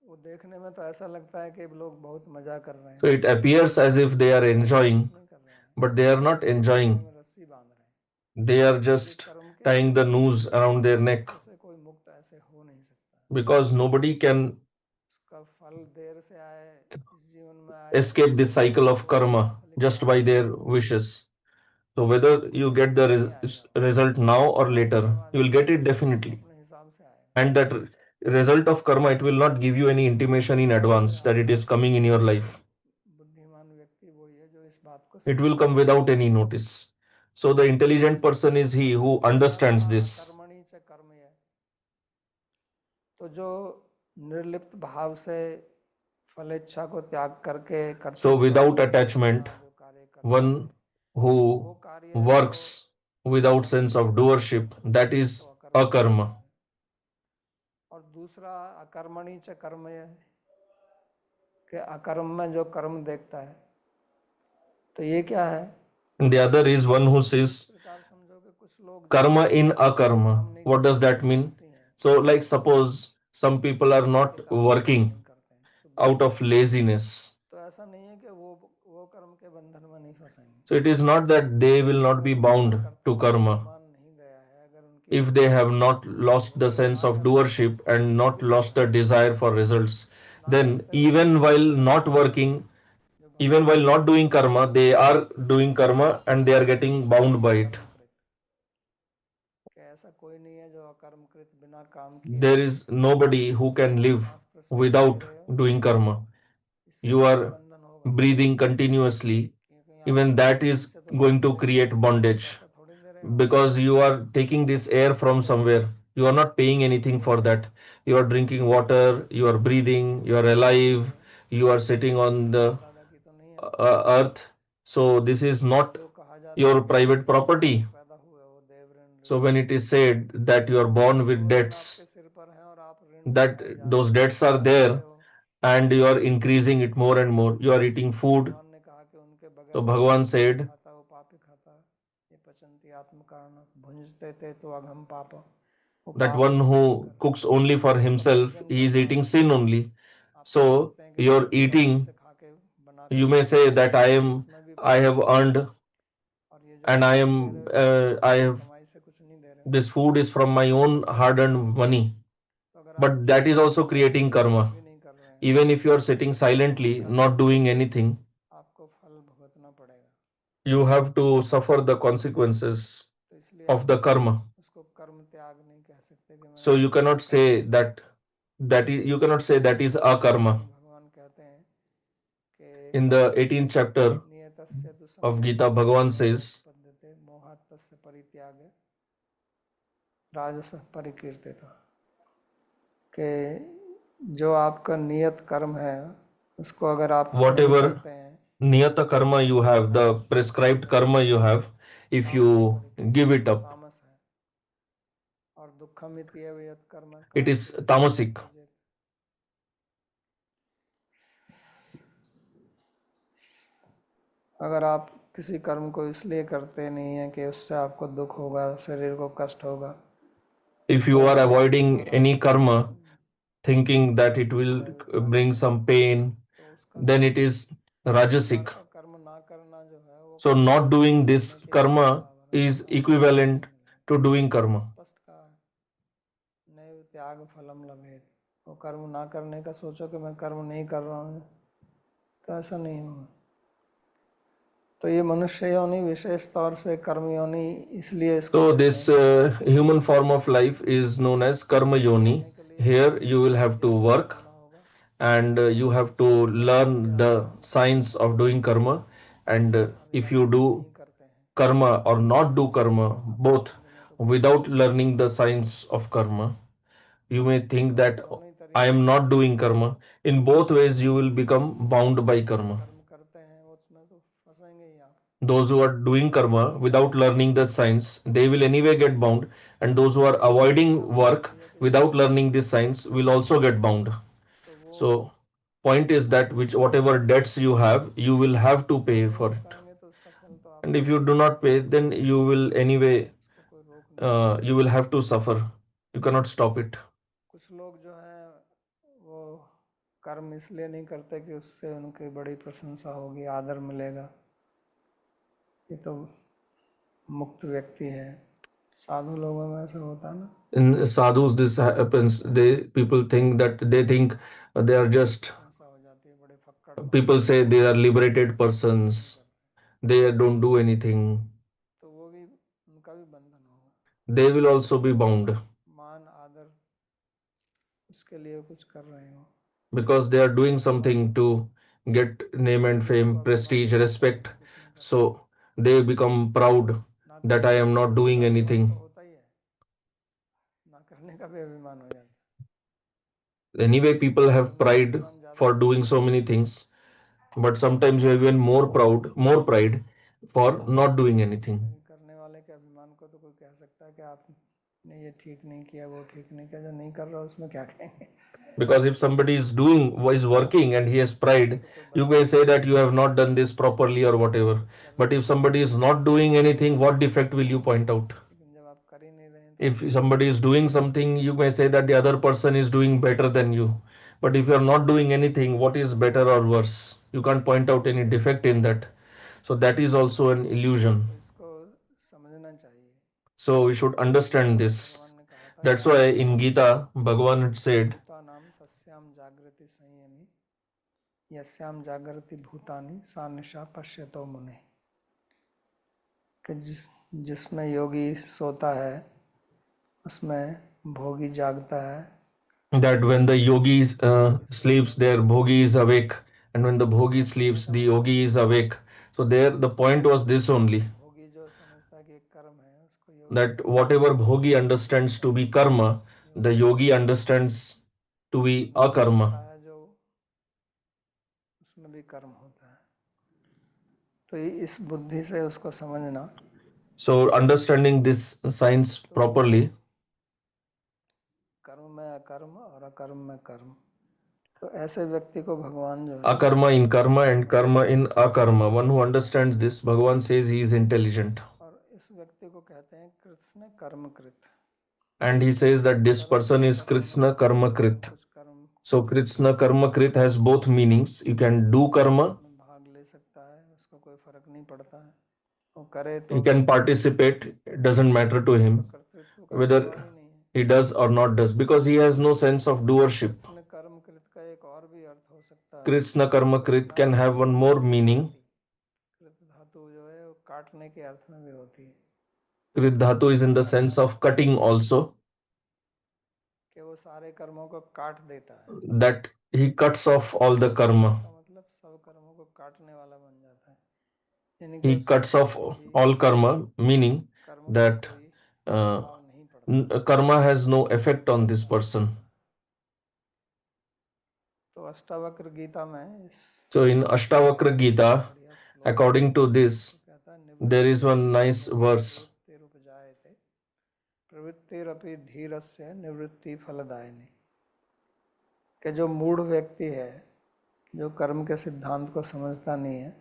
वो देखने में तो ऐसा लगता है कि लोग बहुत मजा कर रहे So हैं, it appears as if they are लेकिन वो कुछ enjoying, नहीं कर रहे हैं, but they are not वो गले enjoying. में रस्सी बांध रहे हैं, They are क्योंकि just कर्म के tying the noose around their neck, चक्र से कोई मुक्त ऐसे हो नहीं सकता, because nobody can उसका escape this cycle of karma just by their wishes. So whether you get the result now or later, you will get it definitely. And that result of karma, it will not give you any intimation in advance that it is coming in your life. It will come without any notice. So the intelligent person is he who understands this. तो जो निर्लिप्त भाव से फलेच्छा को त्याग करके So कर्तृत्व without attachment, जो कार्य करता है one who वो कार्य है जो works without sense of doership, that is akarma. और दूसरा अकर्मणी च कर्म है कि अकर्म में जो कर्म देखता है तो ये क्या है And the other is one who sees karma in akarma. What does that mean? So like suppose some people are not working out of laziness. तो ऐसा नहीं है कि वो कर्म के बंधन में नहीं फंसेंगे So it is not that they will not be bound to karma if they have not lost the sense of doership and not lost the desire for results. Then even while not working, even while not doing karma, they are doing karma and they are getting bound by it. ऐसा कोई नहीं है जो अकर्मकृत बिना काम किए There is nobody who can live without doing karma. You are breathing continuously, even that is going to create bondage because you are taking this air from somewhere. You are not paying anything for that. You are drinking water, you are breathing, you are alive, you are sitting on the earth. So this is not your private property. So when it is said that you are born with debts, that those debts are there and you are increasing it more and more. You are eating food. So Bhagavan said that one who cooks only for himself, he is eating sin only. So you're eating, you may say that I have earned and I have, this food is from my own hard-earned money. But that is also creating karma. Even if you are sitting silently, not doing anything, you have to suffer the consequences of the karma. So you cannot say you cannot say that is akarma. In the 18th chapter of Gita, Bhagavan says, राजस परिकीर्तित कि जो आपका नियत कर्म है उसको अगर आप नहीं whatever करते हैं niyata karma you have, the prescribed karma you have, if you give it up, तामस है और दुखमित्येव यत् कर्म it is कायते tamasic. अगर आप किसी कर्म को इसलिए करते नहीं हैं कि उससे आपको दुख होगा शरीर को कष्ट होगा If you are avoiding any karma thinking that it will bring some pain, then it is rajasic. So not doing this karma is equivalent to doing karma. त्याग फलम लभेत वो कर्म ना करने का सोचो कि मैं कर्म नहीं कर रहा हूँ तो ऐसा नहीं होगा तो ये मनुष्य योनि विशेष तौर से कर्म योनि इसलिए इसको So कहते this हैं human form of life is known as karma yoni. Here you will have to work and you have to learn the science of doing karma. And if you do karma or not do karma, both without learning the science of karma, you may think that I am not doing karma. In both ways, you will become bound by karma. Those who are doing karma without learning the science, they will anyway get bound, and those who are avoiding work without learning this science will also get bound. So point is that whatever debts you have, you will have to pay for it. And if you do not pay, then you will anyway you will have to suffer. You cannot stop it. कुछ लोग जो हैं वो कर्म इसलिए नहीं करते कि उससे उनकी बड़ी प्रशंसा होगी आदर मिलेगा ये तो मुक्त व्यक्ति है साधु लोगों में ऐसा होता है ना, In sadhus, this happens. They people think that they think they are just. प्रशंसा हो जाती है, बड़े फक्कड़ लोग People हैं, say they are liberated कुछ नहीं persons. करते, They don't do anything. तो वो भी, उनका भी बंधन होगा। They will also be bound मान आदर, उसके लिए कुछ कर रहे हो, because they are तो doing भगवान something to get name उन and लोगों fame, को अभिमान prestige, होता है कि respect. हम कुछ नहीं कर रहे। So they become proud ना that I करने am not करने का doing अभिमान तो anything. होता ही है, ना करने का भी अभिमान हो जाता Anyway, है, people ना have करने का pride अभिमान ज़्यादा for होता doing है। so many things, but sometimes you have even more pride for not doing anything. अभी करने वाले के अभिमान को तो कोई कह सकता है कि आपने ये ठीक नहीं किया, वो ठीक नहीं किया, जो नहीं कर रहा उसमें क्या कहेंगे। Because if somebody is doing, is working and he has उसको pride, तो कोई you बराई may नहीं say कर that you have सकता, not done this properly or जब आप whatever. कुछ कर रहे But हैं if तो somebody is not doing anything, what defect will you point out? लेकिन जब आप कर ही नहीं रहे हैं तो If आप क्या somebody is कहेंगे। doing something, you may say that the other person is doing better than you. But if you are not doing anything, what is better or worse? You can't point out any defect in that. So that is also an illusion. तो इसको समझना चाहिए। So we should इसलिए Gita understand में this. भगवान ने कहा था कि That's why in आत्मना Gita, Bhagavan had said भूतानाम तस्याम जागृति संयमी यस्याम जागृति भूतानि सा निशा पश्यतो मुने, कि जिसमें योगी सोता है उसमें भोगी जागता है, that when the yogi योगी सोता है sleeps, their उसमें bhogi भोगी is जागता awake, है। and when the bhogi तो कहने sleeps, का the मतलब yogi is awake. So there, the जिसको point was this only, भोगी जो समझता है कि एक कर्म है, उसको योगी that कहते हैं। whatever bhogi understands to be karma, the Yogi yogi understands to be नहीं akarma. देखता है जो उसमें भी कर्म होता है, तो इस बुद्धि से उसको समझना। So understanding this science तो properly, कर्म में अकर्म और अकर्म में कर्म, तो ऐसे व्यक्ति को भगवान जो है akarma in karma and karma बुद्धिमान in कहते हैं। akarma. One who understands this, Bhagavan says he is intelligent. और इस व्यक्ति को कहते हैं कृत्स्न कर्मकृत। And he says that this person कर्मकृत is का तो Krishna मतलब Karma जो Krit. कुछ कर्म So कर Krishna Karma सकता है, Krit has both meanings. You can do karma, उसमें भाग ले सकता है, उसको कोई फर्क नहीं पड़ता है, वो करे he तो भी can participate, it doesn't matter to लेकिन उसका him कर्तृत्व का whether अभिमान ही नहीं है। he does or not does, because he has no sense of doership. कृत्स्न कर्मकृत का एक और भी अर्थ हो सकता है, Krishna Karma Krit Krishna can have one कृत more धातु meaning. कृति, कृत धातु जो है वो काटने के अर्थ में भी होती है, Krit Dhatu is in the कर्ता sense of जिसको cutting कहते हैं, also, कि वो सारे कर्मों को काट देता है। that he cuts off all Krishna the कर्मकृत karma. का मतलब सब कर्मों को काटने वाला बन जाता है, यानी कि He उसमें cuts off कुछ भी all karma, meaning कर्म का that कोई uh, प्रभाव नहीं पड़ता है, karma has no effect on this ऐसा अर्थ person. होता है। तो अष्टावक्र गीता में So in इसका Ashtavakra एक बहुत Gita, बढ़िया श्लोक है, according to तो this, कहता है there is निवृत्तिरपि one nice धीरस्य verse प्रवृत्तिरुपजायते प्रवृत्तिरपि धीरस्य निवृत्ति फलदायिनी, कि जो मूढ़ व्यक्ति है, जो कर्म के सिद्धांत को समझता नहीं है,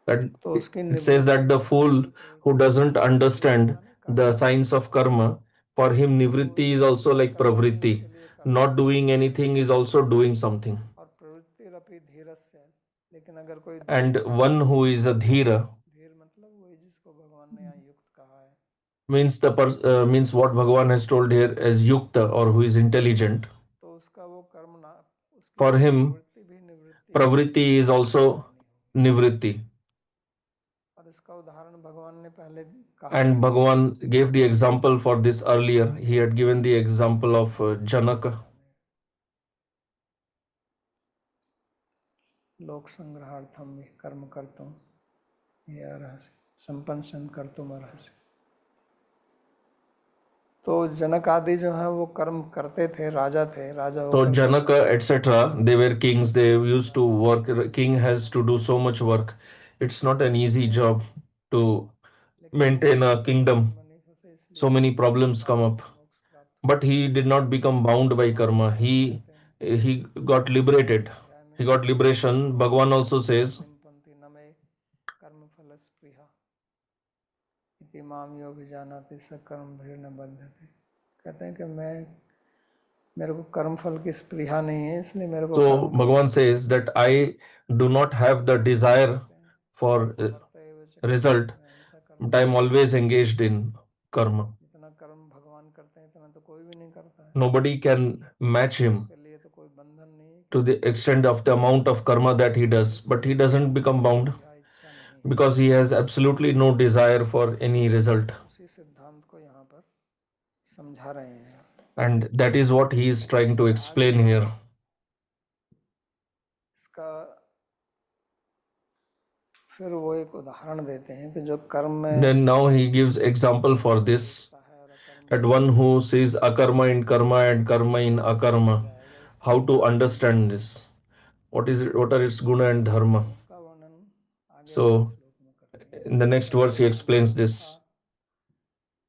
that तो उसकी it says निवृत्ति that the होती है, fool जो who प्रवृत्ति होती doesn't है, निवृत्ति understand माने the कर्ता, science of karma, for him तो nivritti is also बिना like कर्ता के pravritti. उसके लिए कर्ता Not है। doing anything is also doing something. और प्रवृत्तिरपि धीरस्य, लेकिन अगर कोई And धीर one व्यक्ति who है, is a dhira धीर मतलब वही जिसको भगवान ने यहाँ युक्त कहा है, means means what Bhagavan has told here as yukta, or who is intelligent. तो उसका वो कर्म ना, उसकी For वो him, प्रवृत्ति भी निवृत्ति होगी, pravritti is also फलदायिनी होगी। nivritti. और इसका उदाहरण भगवान ने पहले कहा है, And Bhagavan gave the example for this earlier. He had given the example इसको of समझने के लिए Janaka. बता दें, लोक संग्रहार्थम भी कर्म करतुम ये अर्हसि संपन्न कर्तुम अर्हसि। तो जनक आदि जो है वो कर्म करते थे, राजा थे, राजा So होकर कर्म Janaka, करते थे, etc., they were kings. They used to सिद्धांत work. King has to do so much work. It's not an easy इसलिए, job to लेकिन वो maintain a कर्म kingdom. कर्म नहीं फंसे, इसलिए So many मोक्ष को problems come प्राप्त up. हुए, मोक्ष प्राप्त हुआ। But he did not become bound by भगवान karma. इसको ही He कहते हैं, he got liberated. 22 अध्याय में He got कहते हैं कि ये liberation. लोग Bhagavan also says गतिम पंथि न मे कर्म फल स्पृहा इति माम यो विजानाति स कर्म भीर न बंधते, कहते हैं कि मेरे को कर्म फल की स्पृहा नहीं है, इसलिए मेरे को so. कर्म करना Bhagavan पड़ता says है। that I do not have the भगवान इसको desire कहते हैं for वर्तएव च result, कर्मण्य अहिंसा but कर्म I am फल always engaged in karma. जितना कर्म कोई भी नहीं करता है, Nobody can match him उसके लिए तो कोई बंधन नहीं है कि to the extent of the amount of karma that he does, but he doesn't become bound या इच्छा नहीं है। because he has absolutely no desire for any result. उसी सिद्धांत को यहाँ पर समझा रहे हैं। And that is what he is trying to फिर explain आगे here. इसका फिर वो एक उदाहरण देते हैं कि जो कर्म में Then now he gives example for this, देखता है और अकर्म that को one नहीं who देखता, sees akarma in karma and उसको karma in कैसे समझा akarma, जाएगा, उसके how to गुण understand this, what are its guna and dharma. उसका वर्णन आगे वाले So श्लोक में करते हैं। in the यस्य next verse he survey explains समारंभा this.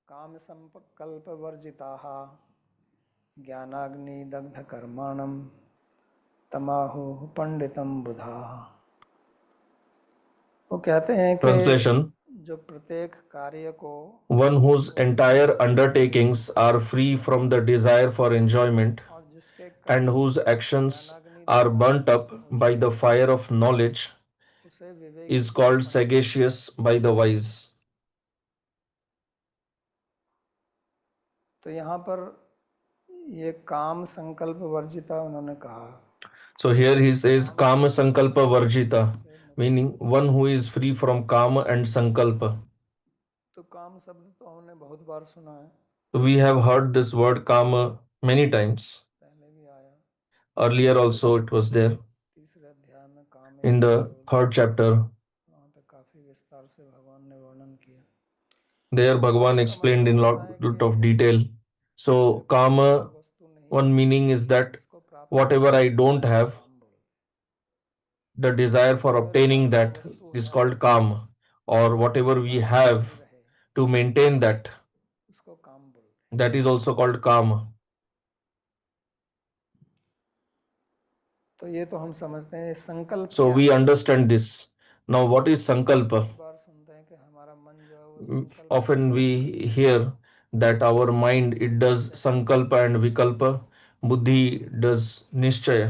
काम संकल्प वर्जिताः ज्ञानाग्नि दग्ध कर्माणम तमाहु पंडितम बुधाः। वो कहते हैं कि Translation: जो प्रत्येक कार्य को one whose entire भोग करने के लिए undertakings are free from the desire for enjoyment और जिसके and कर्म whose actions ज्ञानाग्नि are द्वारा burnt नष्ट up हो by चुके the हैं, fire of knowledge उसे विवेकी is जन called पंडित कहते हैं। sagacious by the wise. तो यहाँ पर ये काम संकल्प वर्जिता उन्होंने कहा। So here he says काम Kama शब्द का Sankalpa है Varjita, संकल्प से मुक्त meaning होना। one who is free from Kama and Sankalpa. तो काम शब्द तो हमने बहुत बार सुना है, We have heard this word Kama many times. पहले भी आया, Earlier also it was there तीसरे अध्याय में काम एक in the संयोग third chapter. वहाँ पे काफी विस्तार से भगवान ने वर्णन किया। There काम Bhagavan का explained मतलब in होता है lot of कि detail. मेरे So पास कोई Kama, वस्तु नहीं one है, meaning is that उसको प्राप्त whatever करने I की don't इच्छा को have, काम बोलते the desire for हैं। मेरे obtaining पास वो that वस्तु is है, called Kama, or whatever मेरे we पास वो बनी have रहे, to maintain that, उसको काम बोलते हैं। that is also called Kama. तो ये तो हम समझते हैं, संकल्प So क्या we है। understand this. Now, what is Sankalpa? बहुत बार सुनते हैं कि हमारा मन जो है वो संकल्प Often विकल्प we करता है, hear that our mind कोई it does निश्चय नहीं करता। Sankalpa and Vikalpa, Buddhi does Nishchaya.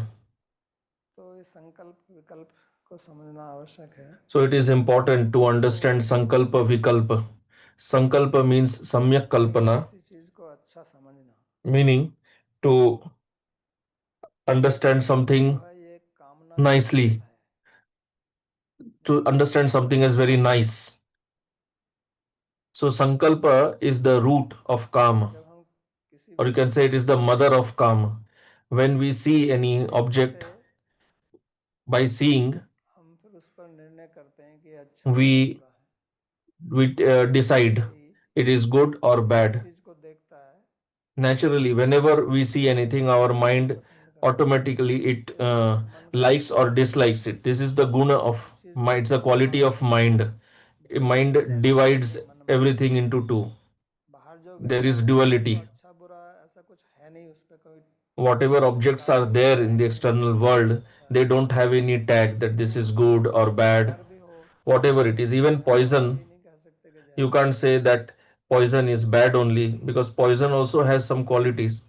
तो ये संकल्प विकल्प को समझना आवश्यक है। So it is important to संकल्प understand होता है Sankalpa Vikalpa. Sankalpa means Samyak कहीं Kalpana, किसी चीज को अच्छा समझना, meaning to और understand संकल्प जो something है ये कामना का विरोध nicely, है। जब to हम किसी understand काम something को as very चाहते हैं, nice. So Sankalpa is the root of Kama, जब हम किसी or you can वस्तु say को it is the देखते mother हैं of Kama. When we see तो any देखने से object, by seeing, हम फिर उस पर निर्णय करते हैं कि ये अच्छा है या we बुरा है। decide वैसे ही it is good or किसी भी bad. चीज को देखता है तो Naturally, उसको whenever we see पसंद anything, करता our है या mind नापसंद करता है। automatically it ये उसका मन का एक likes or गुण है। dislikes it. This is the guna her of चीज को mind. It's the देखना quality हमारा of mind. A डिवाइड हो mind जाता है divides हमारे मन में। everything into two. बाहर जो There विषय is है वो duality. अच्छा बुरा ऐसा कुछ है नहीं, उस पर कोई Whatever किस objects प्रकार are का कोई there in the टैग नहीं है external कि ये world, अच्छा they है। don't have any tag that चाहे this वो is good or bad. जहर भी हो, Whatever it is, even जहर को भी poison, ये नहीं कह सकते कि you जहर can't अच्छा say है। that poison हर is चीज bad में only because poison also has some qualities.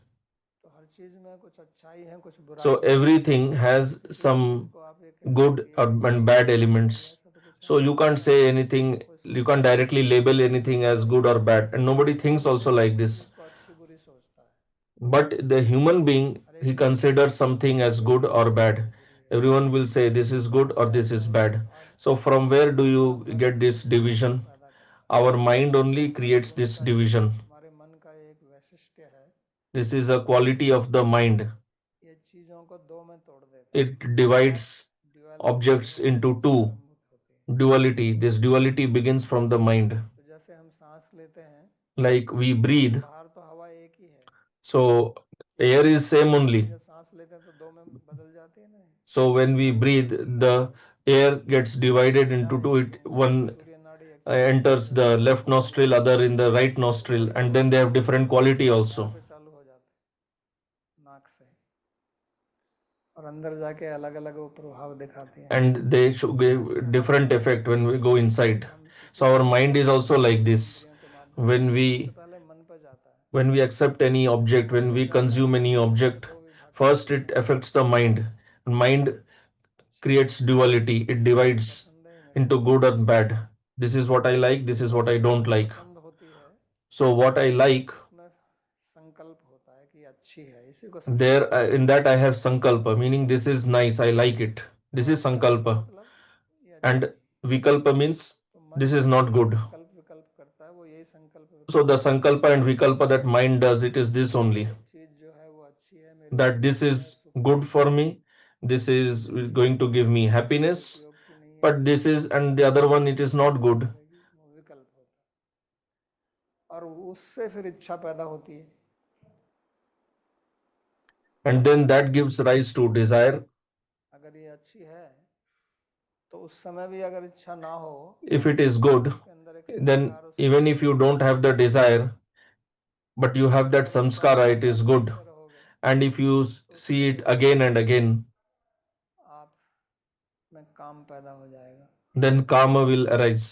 तो हर चीज में कुछ अच्छाई है कुछ So बुराई है। everything has किसी भी चीज some को आप ये कह दें good कि ये and अच्छाई है bad ये बुराई है, elements. ऐसा तो कुछ है So नहीं। you can't say anything, कोई you सोचता can't भी नहीं directly है, label anything as good or bad, and nobody thinks also मनुष्य like किसी this. चीज को अच्छी बुरी सोचता है। But the human being, हर एक he व्यक्ति considers something as सोचेगा good कि ये or अच्छी है bad. ये बुरी है, Everyone will say this is good or इससे this is अच्छा है, bad. आप So from where do हमारा you मन get this division? पैदा करता है। Our mind only हमारे creates गुण this का एक division. हमारे मन का एक वैशिष्ट्य है This is a कि quality of the mind. ये चीजों को दो में तोड़ देता है। It यहाँ divides ड्युअलिटी जो objects है वो मन into से two. आरंभित होती है। Duality. This duality begins from the mind. तो जैसे हम सांस लेते हैं Like we तो breathe. बाहर तो हवा एक ही है, So एक air ही is same लेकिन only. जब सांस लेते हैं तो दो में बदल जाती है ना। So when we breathe, the air gets divided मेरा into two. एक It एक one सूर्य नाड़ी enters जब the यहाँ left हवा nostril, लेता other है in the right तो nostril, वही and हवा then they have different quality यहाँ also. से चालू हो जाता है नाक से, और अंदर जाके अलग अलग वो प्रभाव दिखाती हैं। And they should ऐसे ही give हमारा different मन भी effect when है we go कि inside. हम किसी So भी our चीज mind को is देखते also हैं like अपने this. इंद्रियों के माध्यम से When तो सबसे we पहले मन पर जाता है, when we accept any object, मन when पर we जाता consume है any तो मन object, दो विभाग कर first देता it है। affects the mind. Mind अच्छा है creates duality. It ये मेरे divides पसंद है ये मेरे into good पसंद and bad. This is what I like. This है। is जो what I चीज don't हमें like. पसंद होती है So what I like, उसमें संकल्प होता अच्छी है, इसी को There, संकल्प बोलते in हैं। that I have sankalpa, meaning संकल्प this is nice, I like it. This और is विकल्प sankalpa. मतलब ये अच्छी And नहीं। vikalpa means तो मन this is जो not good. संकल्प विकल्प करता है वो यही संकल्प So विकल्प the करता है sankalpa and vikalpa that mind does, it is this कि ये only, चीज जो है वो अच्छी है, मेरे लिए that this ठीक है, is सुख good देगी, for me, this is ये अच्छी going नहीं to है, give me मेरे happiness, उपयोग की नहीं है, but this is, and the other one, it is मुझे not दुख good. करेगी, वो विकल्प होता है। और उससे फिर इच्छा पैदा होती है। And then that gives rise to desire. अगर ये अच्छी है तो उस समय भी अगर इच्छा ना हो If it is तो good, आपके अंदर एक then संस्कार उसके even प्रति if you पैदा don't होता have है, the desire, but you have और that अगर उसका आप samskara, it is आदर good. करते रहोगे And if you तो see उससे it again and again, आप में काम पैदा हो जाएगा। then karma will arise.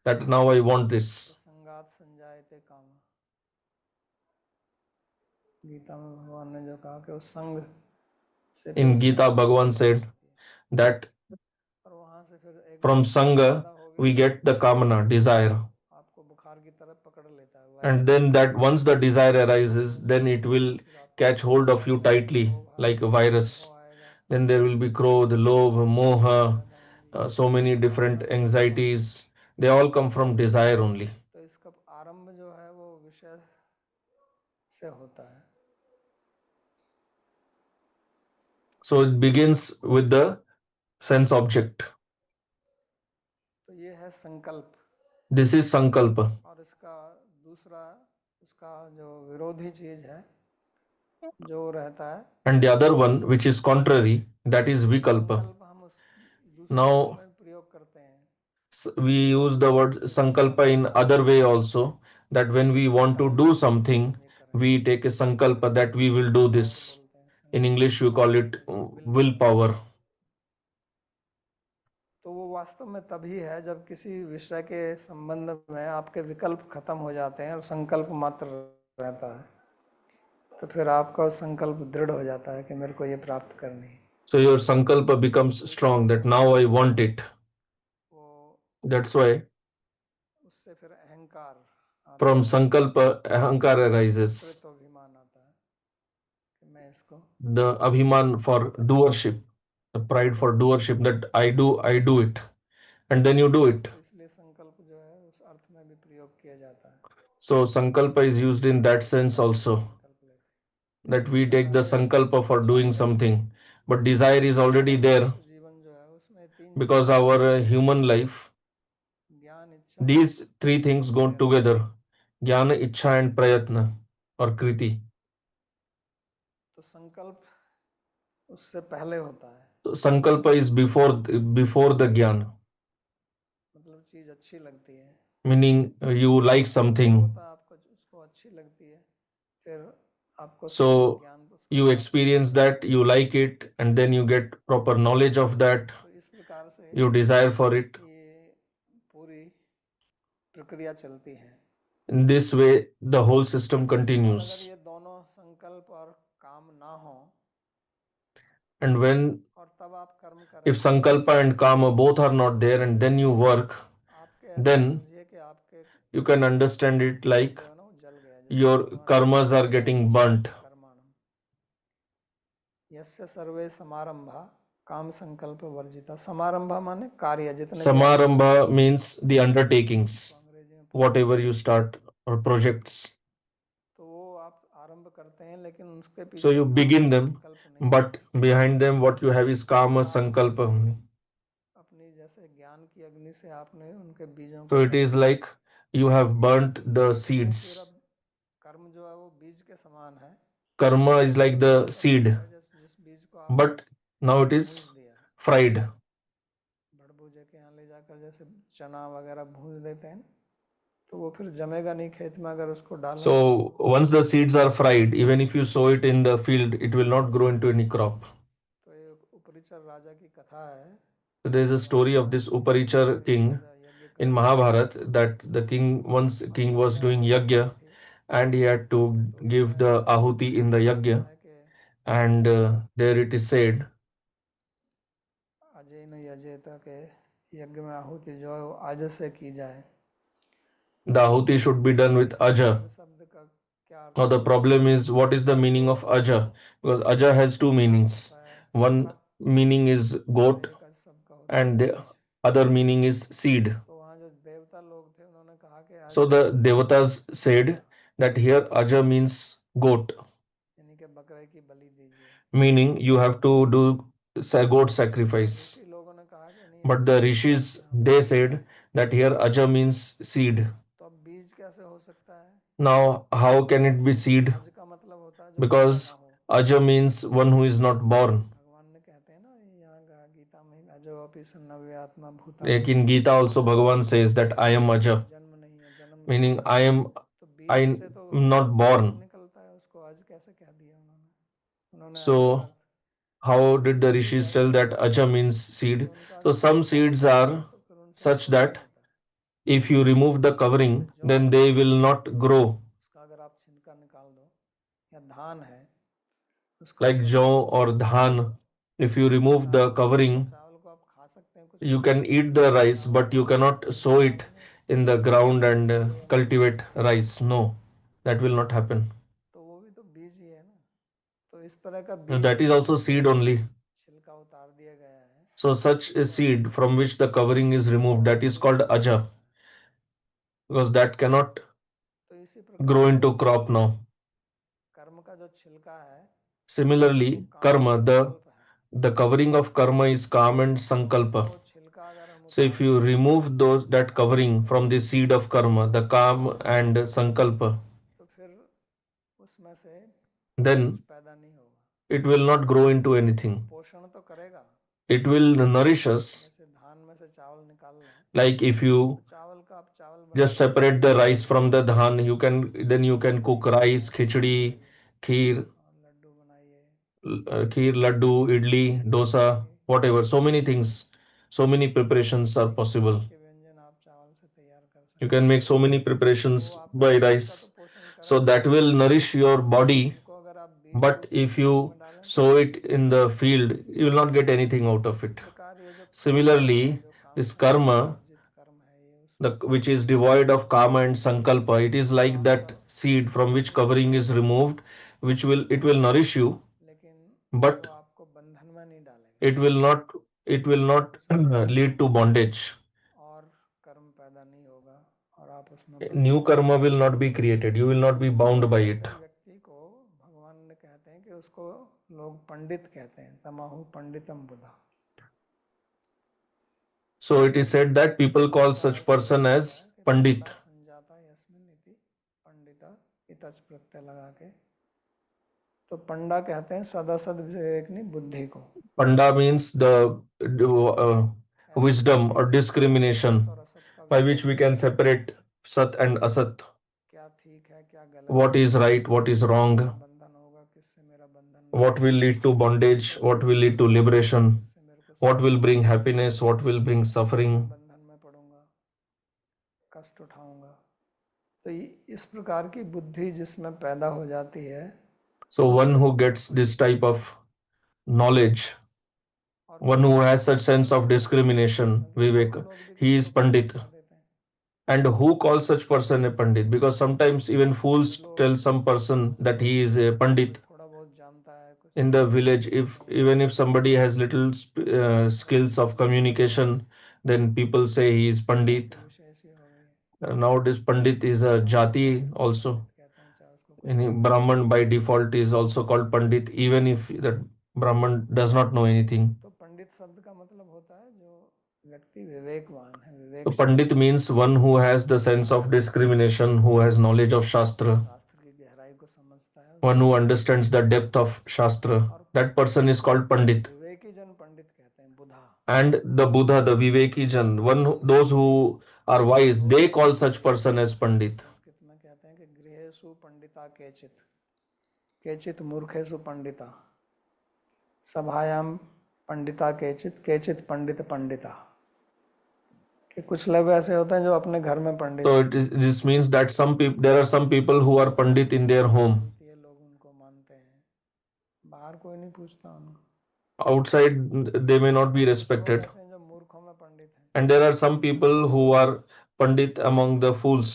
That now I want तो this. संगात संजायते काम, गीता में भगवान ने जो कहा कि उस संग से फिर In उसमें Gita, कामना Bhagavan पैदा said होती है, that और वहां से फिर एक बार from कामना Sangha पैदा हो गई we get the kamana, desire. आपको बुखार की तरह पकड़ लेता है, And वायरस की then तरह, that once the desire और arises, then उसमें it will फिर आपको catch hold क्रोध of you आएगा, tightly लोभ like a आएगा, मोह virus. आएगा, Then there will be krodh, फिर lobh, बीमारियां तकलीफें moha, पैदा होंगी, so many different नाना समस्याएं। anxieties. They all come from desire only. तो इसका आरंभ जो है वो विषय से होता है। So it begins with the sense object. तो ये है संकल्प। This is sankalpa. और इसका दूसरा, उसका जो विरोधी चीज है जो रहता है, And the other one, which is contrary, that is vikalpa. संकल्प हम उस दूसरे अर्थ Now में भी प्रयोग करते हैं we use the word कि हम sankalpa करना in चाहते other way हैं also, that तो when फिर we want to संकल्प do करते हैं कि something, हम ये करेंगे। we take a sankalpa अंग्रेजी that में we इसको will will do this. Power बोलते हैं, In संकल्प English, you करने call it करने की विल पावर। willpower. तो वो वास्तव में तभी है जब किसी विषय के संबंध में आपके विकल्प खत्म हो जाते हैं और संकल्प मात्र रहता है, तो फिर आपका संकल्प दृढ़ हो जाता है कि मेरे को ये प्राप्त करनी है। So your sankalpa becomes तो इसलिए strong that now संकल्प I जो want है it. वो, That's why उससे फिर अहंकार आता from है, sankalpa, ahankara arises. कर्तृत्व अभिमान आता है कि मैं इसको, The abhiman for doership, the pride for doership, that I do it, and then you do it. तो इसलिए संकल्प जो है उस अर्थ में भी प्रयोग किया जाता है So sankalpa is कि used in that संकल्प sense करने का also, संकल्प लेते हैं, that लेकिन we उससे take the पहले sankalpa for इच्छा doing पैदा होती something, है। but desire is हमारा already there मनुष्य जीवन जो है उसमें तीन because चीजें our जरूरी हैं, human life, ज्ञान, इच्छा these three things और go प्रयत्न। together: jnana, ichha, and prayatna or kriti. तो संकल्प उससे पहले होता है, So ज्ञान sankalpa से is पहले, before the jnana, मतलब चीज अच्छी लगती है, meaning you उसका like अनुभव something, होता है आपको, उसको अच्छी लगती है, फिर आपको सम्यक so ज्ञान उसका you प्राप्त experience होता है, that, you like it, and then you get proper फिर knowledge इच्छा of होती that, है। तो इस प्रकार से you desire for it. ये पूरी प्रक्रिया चलती है। In this way the whole system और अगर continues. ये दोनों संकल्प और काम ना हो And when, और तब आप कर्म if करें, sankalpa and kama both are not there and then you work, आपके ऐसे then समझिए कि आपके you can understand it कर्म like जो है ना वो जल गया, जैसे your भगवान ने karmas गीता are में कहा getting burnt. नियते कर्माणम यस्य सर्वे समारंभा काम संकल्प वर्जिता। समारंभा माने कार्य, जितने भी आप करते Samarambha हैं, means the इसको undertakings, अंग्रेजी में प्रोजेक्ट whatever you बोलते हैं। start or projects. तो वो आप आरंभ करते हैं लेकिन उसके So पीछे you काम begin them, संकल्प नहीं but है। behind them what you have is फिर kama आप sankalpa only. अपनी जैसे ज्ञान की अग्नि से आपने उनके बीजों को So it दग्ध is कर like दिया, you have burnt the तो वो फिर seeds. अब कर्म जो है वो बीज के समान है, Karma is like लेकिन वो the सब कुछ seed, है जिस जिस बीज को आपने but now it भूंज is दिया। fried. भड़भूजे के यहाँ ले जाकर जैसे चना वगैरह भूंज देते हैं ना, तो वो फिर जमेगा नहीं खेत में अगर उसको डालेंगे तो So उसमें once the seeds are fried, even if you sow it in the field, it will not grow into any crop. तो ये उपरिचर राजा की कथा है So there is a story of Mahabharat this में कि एक Uparichar बार एक king राजा यज्ञ in कर रहा था Mahabharata, that the king, once और king यज्ञ was में doing आहुति देनी yajna थी। and he had to तो give उसमें the ahuti in the आता yajna, है कि and there it is said Ajay न यजेता के यज्ञ में आहुति जो है वो आज से की जाए। the ahuti तो should be done उसमें with एक aja. अज शब्द का क्या अर्थ Now the होता है problem is, बीज what is the शब्द meaning का? of aja? Because aja बीज has two शब्द का अर्थ meanings. होता है One पत्ता, meaning is और goat एक अज शब्द का होता है and the बीज। other meaning is seed. तो वहाँ जो देवता लोग थे उन्होंने कहा कि अज So the शब्द का अर्थ है devatas said बकरा, that here aja means goat, यानी कि बकरे की बलि दीजिए। meaning you have to do goat और sacrifice. ऋषि लोगों ने कहा कि नहीं, But अज the शब्द का अर्थ rishis यहाँ पर they बीज said है। that here aja means seed. तो अब बीज कैसे हो सकता है? Now how can it be seed? अज का मतलब होता है जो पैदा Because ना हो। aja means one who is not born. भगवान ने कहते हैं ना यहाँ गीता में, अजो अपि सन्नव्य आत्मा Like भूतानि, in Gita also Bhagavan says that I am जिसका aja, जन्म नहीं है, जन्म नहीं meaning है। तो I बीज am से तो not अंकुर born. निकलता है, उसको अज कैसे कह दिया उन्होंने? उन्होंने अज का So earth, how did the बीज rishis ऐसे tell that होते aja हैं means कि seed? उनका So अगर some कवच seeds हटा दो are तो फिर उनसे such अंकुर नहीं that होता। if you remove the जैसे covering, जौ then है, they will not grow. उसका अगर आप छिलका निकाल दो, या धान है, उसका Like ऊपर से jaw आप or छिलका हटा dhan, दो, if you तो remove the चावल बनेगा। covering, चावल को आप खा सकते हैं कुछ you पकाए can बिना, eat the लेकिन rice, चावल but को you आप cannot जमीन में sow it डालेंगे in the ground तो and निकलेगा नहीं। cultivate rice. No, that will not happen. तो वो भी तो बीज ही है ना। तो इस तरह का And बीज that is also जिससे seed only. छिलका उतार दिया गया है, So such a उसको अज seed from कहते हैं। which the covering is फिर वो removed, that is अंकुरित called नहीं aja, होता है। because that cannot तो इसी grow प्रकार into crop now. कर्म का जो छिलका है वो Similarly, काम और karma, संकल्प है। the covering of karma is काम and उसका sankalpa. वो छिलका अगर हम So if उतार you दें, remove those that a covering शब्द from का the अर्थ seed of जिससे karma, the छिलका kam निकाल दें, and sankalpa, तो फिर उसमें से कुछ then पैदा नहीं होगा। it will not grow into वो anything. पोषण तो करेगा। It will nourish us. जैसे धान में से चावल निकाल लें, Like if तो you चावल का आप चावल बना just सकते separate हैं, the rice from the dhan, you kheer can cook बनाइए, rice, डोसा khichdi, बनाइए, kheer, और लड्डू बनाइए, kheer, laddu, idli, idli dosa, बनाइए। whatever. So many things, so many preparations are अनेक प्रकार possible. के व्यंजन आप चावल से तैयार कर You सकते can हैं। make so many तो वो preparations आपके by शरीर का तो rice. पोषण So करेगा, that will nourish your लेकिन body. उनको अगर आप बीज But रूप में if खेत में you डालें तो sow उससे it कुछ in पैदा the नहीं होगा। field, you will not get anything out of इसी it. प्रकार ये जो कर्म है, Similarly, जो काम this संकल्प karma, वर्जित कर्म है, ये उसमें कुछ which is बीज है devoid of जिसमें kama and से sankalpa, it is like वहाँ that पर seed from which फल covering is फलेगा, removed, which will nourish you, लेकिन वो but आपको बंधन में नहीं डालेगा, it will not it will उससे not कुछ नया lead to bondage. और कर्म पैदा नहीं होगा और आप उसमें New बंधे नहीं karma रहेंगे। will not be created. You will तो not be इसलिए bound by ऐसे it. व्यक्ति को भगवान ने कहते हैं कि उसको लोग पंडित कहते हैं, तमाहु पंडितम बुधा। So it is said that people call पंडित का such अर्थ यही person होता as है कि pandit. पंडा संजाता यस्मिन इति, पंडिता इतच प्रत्यय लगा के। तो पंडा कहते हैं सदासद विवेकनी बुद्धि को। Panda means the uh, ऐसी wisdom बुद्धि or जिससे आप सत discrimination और असत का by which विवेक we कर can सकें, separate sat and asat, क्या ठीक है क्या गलत what है, is right, what is किससे मेरा wrong, बंधन होगा, किससे मेरा बंधन नहीं what will होगा, lead to bondage, किससे मेरे what को will lead सुख to प्राप्त होगा, liberation, किससे मेरे को what सुख will प्राप्त bring नहीं होगा, happiness, what will bring किससे मैं suffering. बंधन में पड़ूंगा, कष्ट उठाऊंगा। तो इस प्रकार की बुद्धि जिसमें पैदा हो जाती है, So उस one who व्यक्ति को gets this पंडित type कहते हैं। of knowledge, और one who Pandit has such शब्द sense क्यों of दिया गया है? discrimination, क्योंकि मूर्ख vivek, लोग भी he किसी is को पंडित pandit. कह देते हैं। And who calls such person a pandit? Because sometimes even कुछ fools लोग tell some person जो that he is a कोई pandit थोड़ा बहुत जानता है, कुछ in the village. कहते If हैं कि even if somebody has little वो तो skills of पंडित है, communication, then people say he is जाति pandit. विशेष ही हो गई। Nowadays pandit is a ब्राह्मण को jati भी लोग also. पंडित कहते हैं, चाहे उसको कुछ Any भी ना आता Brahman हो। by default is also called pandit, even if that Brahman does not know anything. तो पंडित शब्द का मतलब होता है जो व्यक्ति विवेकवान है, So विवेकशील pandit है, means one who has the sense of discrimination, who has knowledge of shastra, शास्त्र की गहराई को समझता है, one उसको who पंडित understands कहते the हैं। depth of shastra. और That person is called pandit. विवेकी जन पंडित कहते हैं, बुधा। And the Buddha, the Viveki Jan, those who are wise, वो they कहते call हैं such कि person as pandit. संस्कृत में कहते हैं कि गृहेषु पंडिता केचित, केचित मूर्खेषु पंडिता, सभायाम पंडिता केचित, केचित पंडित पंडिता। कि कुछ लोग ऐसे होते हैं जो अपने घर में पंडित So हैं, this means that there are some people who are pandit in their दुनिया home. चलती है, लोग उनको मानते हैं, बाहर कोई नहीं पूछता उनको। Outside, they may not be और कुछ लोग respected. ऐसे हैं जो मूर्खों में पंडित हैं, And there are some मूर्खों में people who पंडित हैं। are pandit among the fools.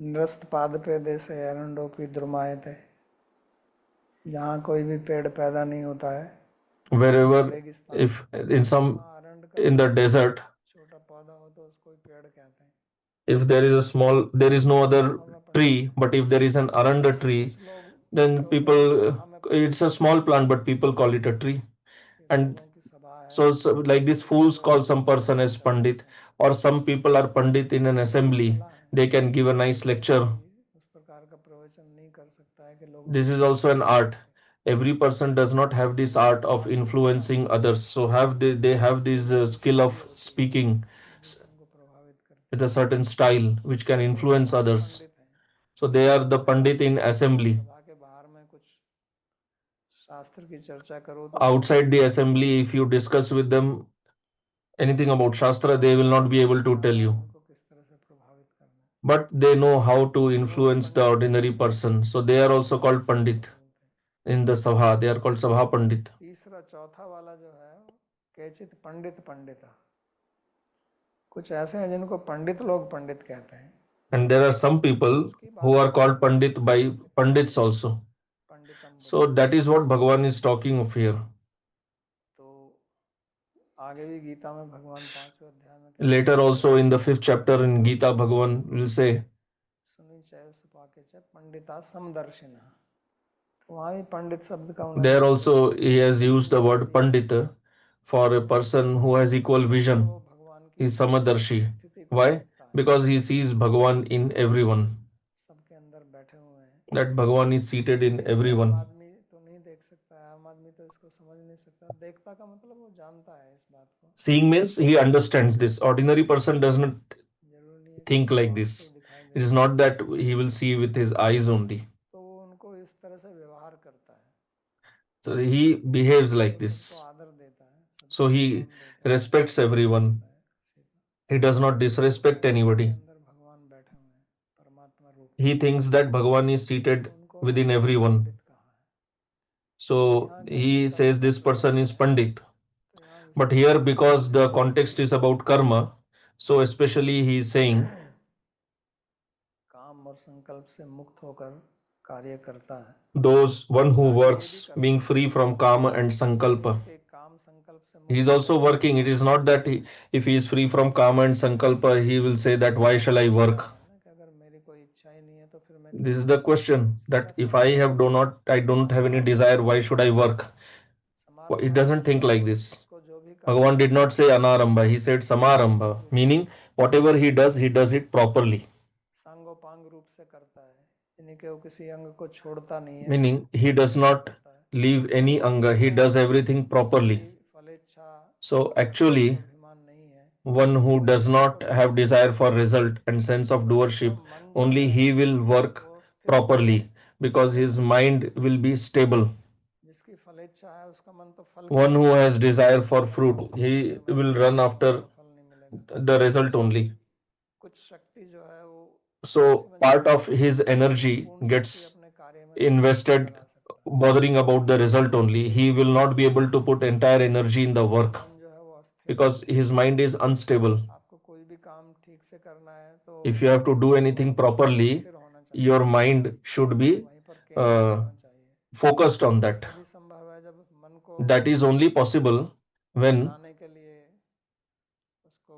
निरस्त पाद पे देशे एरंडोपी द्रुमायते, जहाँ कोई भी पेड़ पैदा नहीं होता है, Wherever, रेगिस्तान, if in some, वहाँ अरंड का in the desert, छोटा पौधा हो तो उसको ही पेड़ कहते हैं। if there is a small, there is no कई other जगहों में पढ़ते tree, हैं। but if there is an aranda tree, कुछ लोग then ऐसे होते हैं जो people, सभा में पंडित it's a होते हैं small plant, but people call it a tree. कि And लोगों की सभा है, so like this, तो fools वो call some person प्रवचन as कर pandit, सकते हैं। or some people are pandit in an ये एक assembly, कला है, they can give a nice her lecture. कोई उस प्रकार का प्रवचन नहीं कर सकता है कि लोगों This को is also an प्रभावित कर art. सके। Every person does not have this उनकी art of वाणी वक्ता influencing होती है, others, so they have उनकी this वाणी skill शुद्ध of होती है, speaking वो दूसरों को प्रभावित करती with a है। certain style which can तो वो influence सभा के others. पंडित हैं। So they are और the pandit in assembly. सभा के बाहर में कुछ शास्त्र की चर्चा करो तो वो Outside the नहीं बता assembly, if you सकते discuss with them anything about Shastra, उनको they will not मालूम be है able कि to tell you. आदमी को किस तरह से प्रभावित करना है, But they know how to तो वो भी influence the पंडित ordinary कहलाते हैं। person. So they are also called Pandit बोलते हैं। in the Sabha. They are called Sabha Pandit. तीसरा चौथा वाला जो है कैचित पंडित पंडिता, कुछ ऐसे हैं जिनको पंडित लोग पंडित कहते हैं, And there are some people उसकी who बात are अलग called है, Pandit by इसलिए Pandits पंडित also. पंडितम So बुद्धि। that is what Bhagavan is talking of here. तो आगे भी गीता में भगवान 5वें अध्याय में कहते Later हैं also in the Pandita 5th chapter in Gita, Bhagavan will say, सुनी चैव सपाके च पंडिता समदर्शिना, तो वहाँ भी पंडित शब्द का उन्होंने there प्रयोग also किया he है, has used the word समदर्शी है। Pandit for a person who has equal समदर्शी है vision. वो भगवान He की is Samadarshi. स्थिति को Why? देखता है, Because he sees Bhagavan in everyone. सबके अंदर बैठे हुए हैं। That Bhagavan is seated in ये आम everyone. आदमी तो नहीं देख सकता है, आम आदमी तो इसको समझ नहीं सकता, देखता का मतलब वो जानता है इस बात को, Seeing means he understands this. Ordinary person does not जरूरी नहीं है कि think उसको like आँख से this. ही दिखाई It is देता not है, that he will see with his eyes only. तो वो उनको इस तरह से व्यवहार करता है, So he behaves like तो सबको this. आदर देता है, So सबको he सम्मान देता है, respects अपमान नहीं everyone. करता है किसी का। He does not disrespect समझता है सबके anybody. अंदर भगवान बैठे हुए हैं परमात्मा रूप में, He thinks that Bhagavan is तो seated उनको within भगवान everyone. पंडित कहा है। तो So यहाँ क्या he गीता says उसका this person प्रयोग is है, Pandit. तो यहाँ But विशेष here, रूप से because the बताया context is about karma, so especially he is saying काम और संकल्प से मुक्त होकर कार्य करता है। those one who आगे ये भी works करता being है, free from kama and ऐसा नहीं है sankalpa. कि काम संकल्प से He is मुक्त होकर also ही working. करता It है, is not that if he is free from kama and sankalpa, he will say उसकी that why जगह shall तो I वही work? आता है ना कि अगर मेरी कोई इच्छा ही नहीं है तो फिर मैं क्यों This is the करूँ, question उसकी जगह that if I have समारंभ, do not, I don't have any आरंभ desire, करके why should I समारंभ work? करता है, It समारंभ doesn't करता think है, like this. उसको जो भी कार्य Bhagavan did करना not है say anarambha, he said सঠিक samarambha, रूप से meaning करता है, whatever he does it properly. सांगोपांग रूप से करता है, यानी कि वो किसी अंग को छोड़ता नहीं है, Meaning he does ठीक से not करता है। leave तो any anga, वास्तव he does में everything जिसकी properly. फलेच्छा So और फल को actually, अभिमान नहीं है, one who वही does काम को not ठीक have से कर desire for सकता है, result and sense of क्योंकि उसका doership, मन जो only है he will work वो स्थिर होना properly चाहिए, because स्थिर his रहना चाहिए। mind will be stable. जिसकी फलेच्छा है उसका मन तो फल की One who तरफ has जाएगा, desire for ऐसा fruit, नहीं है कि he अगर मैं will नहीं run करूँगा after तो फल नहीं मिलेगा, the result उसकी only. कुछ शक्ति जो है वो So उसी में part जुड़ी of रहती है, his energy पूर्ण शक्ति gets अपने कार्य में नहीं invested लगा सकता, bothering about the result only. इसलिए He इसका will not मतलब be able to put entire energy in the इसका work मन जो है वो अस्थिर है। because his mind is unstable. आपको कोई भी काम ठीक से करना है तो If you have to do आपको anything मन properly, स्थिर होना चाहिए, your mind should be वहीं पर केंद्रित uh, होना चाहिए। focused on ये that. तभी संभव है जब मन को That is only possible when हटाने के लिए, उसको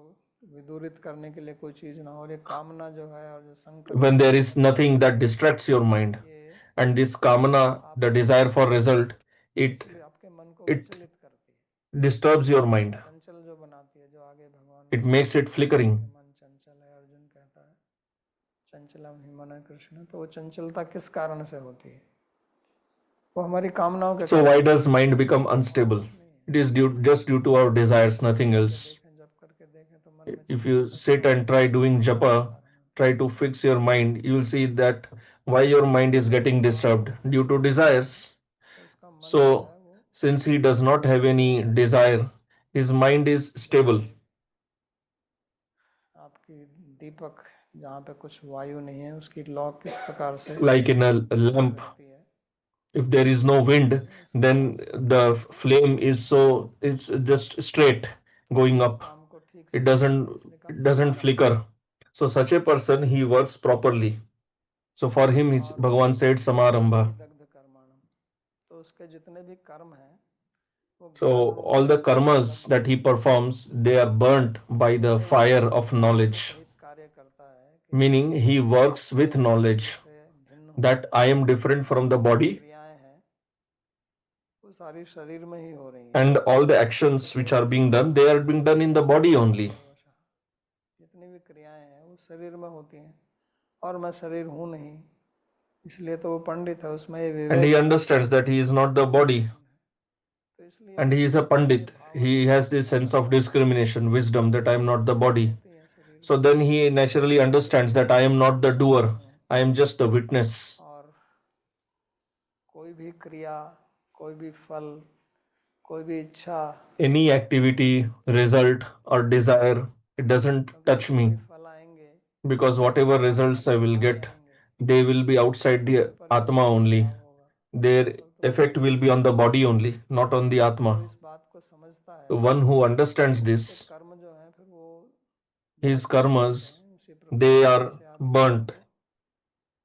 विदूरित करने के लिए कोई चीज ना हो, और ये कामना जो है और जो संकल्प when जो there है is nothing that distracts your mind. ये And this kamana, the आपको desire for result, it विचलित, आपके मन को it विचलित करती है, disturbs your mind. चंचल जो बनाती है, जो आगे भगवान It makes it कहते हैं कि flickering. मन चंचल है, अर्जुन कहता है चंचलम ही मन कृष्ण, तो वो चंचलता किस कारण से होती है, वो हमारी कामनाओं के So कारण why होती does है, mind become और unstable? कुछ नहीं है। It is just due to our desires, जब nothing करके else. देखें, जब करके देखें तो मन में If you चंचलता क्यों sit and आती है, try doing क्या japa, कारण है, try to fix your mind, you will see that why your mind is इसलिए जब getting एक disturbed महापुरुष due to भगवान होते हैं desires. तो उसका मन जो So है वो since he does not have स्थिर हो any जाता है, desire, his mind is जैसे stable. आपकी दीपक जहाँ पे कुछ वायु नहीं है उसकी लौ किस प्रकार से Like in a स्थिर lamp, रहती है, if there is no wind, नहीं उस प्रकार then से उसका the मन स्थिर flame नहीं is रहता, so it's just straight going वो up. काम को ठीक It से doesn't करता है, इसलिए कहा it doesn't समारंभ। flicker. So such a person he works properly. So for him, it's और Bhagavan said Samarambha. दग्ध कर्माणम, तो उसके जितने भी कर्म हैं वो So ज्ञान रूप all the अग्नि से karmas दग्ध that he होते हैं। performs, they are burnt by the इसलिए वो fire इस of ज्ञान के knowledge. सहित कार्य करता है कि Meaning he works with मैं शरीर knowledge से भिन्न हूँ, that I am different और from the जितनी भी body, क्रियाएं हैं वो सारी शरीर में ही हो रही हैं। and all the actions which are being done, they are being done in the body only. सर्वशः जितनी भी क्रियाएं हैं वो शरीर में होती हैं, और मैं शरीर हूँ नहीं, इसलिए तो वो पंडित है, उसमें ये And विवेक he है understands that he is not the कि मैं body, भिन्न है, तो इसलिए and he उसके is a चित्त में ये pandit. भाव आ He जाता has है कि this मैं sense of अलग हूँ, discrimination, wisdom that I am not the क्रियाएं body. होती हैं शरीर So की, then he naturally understands that I am not the मैं नहीं doer, हूँ। I am just the witness. और कोई भी क्रिया, कोई भी फल, कोई भी इच्छा Any मुझको activity, स्पर्श नहीं result, करती, or desire, it doesn't क्योंकि touch जो me, भी फल आएंगे because whatever वो आत्मा results के I will बाहर ही get, आएंगे, they will be outside क्योंकि the उन पर ही Atma उनका only. प्रभाव होगा, Their उन पर तो effect पड़ता will ही be है। on the body only, not on the तो जो Atma. इस बात को समझता The है one who understands तो उसके this, कर्म जो हैं फिर वो his भस्म हो जाते karmas, हैं, उसी प्रकार they से are जैसे आप दिए burnt को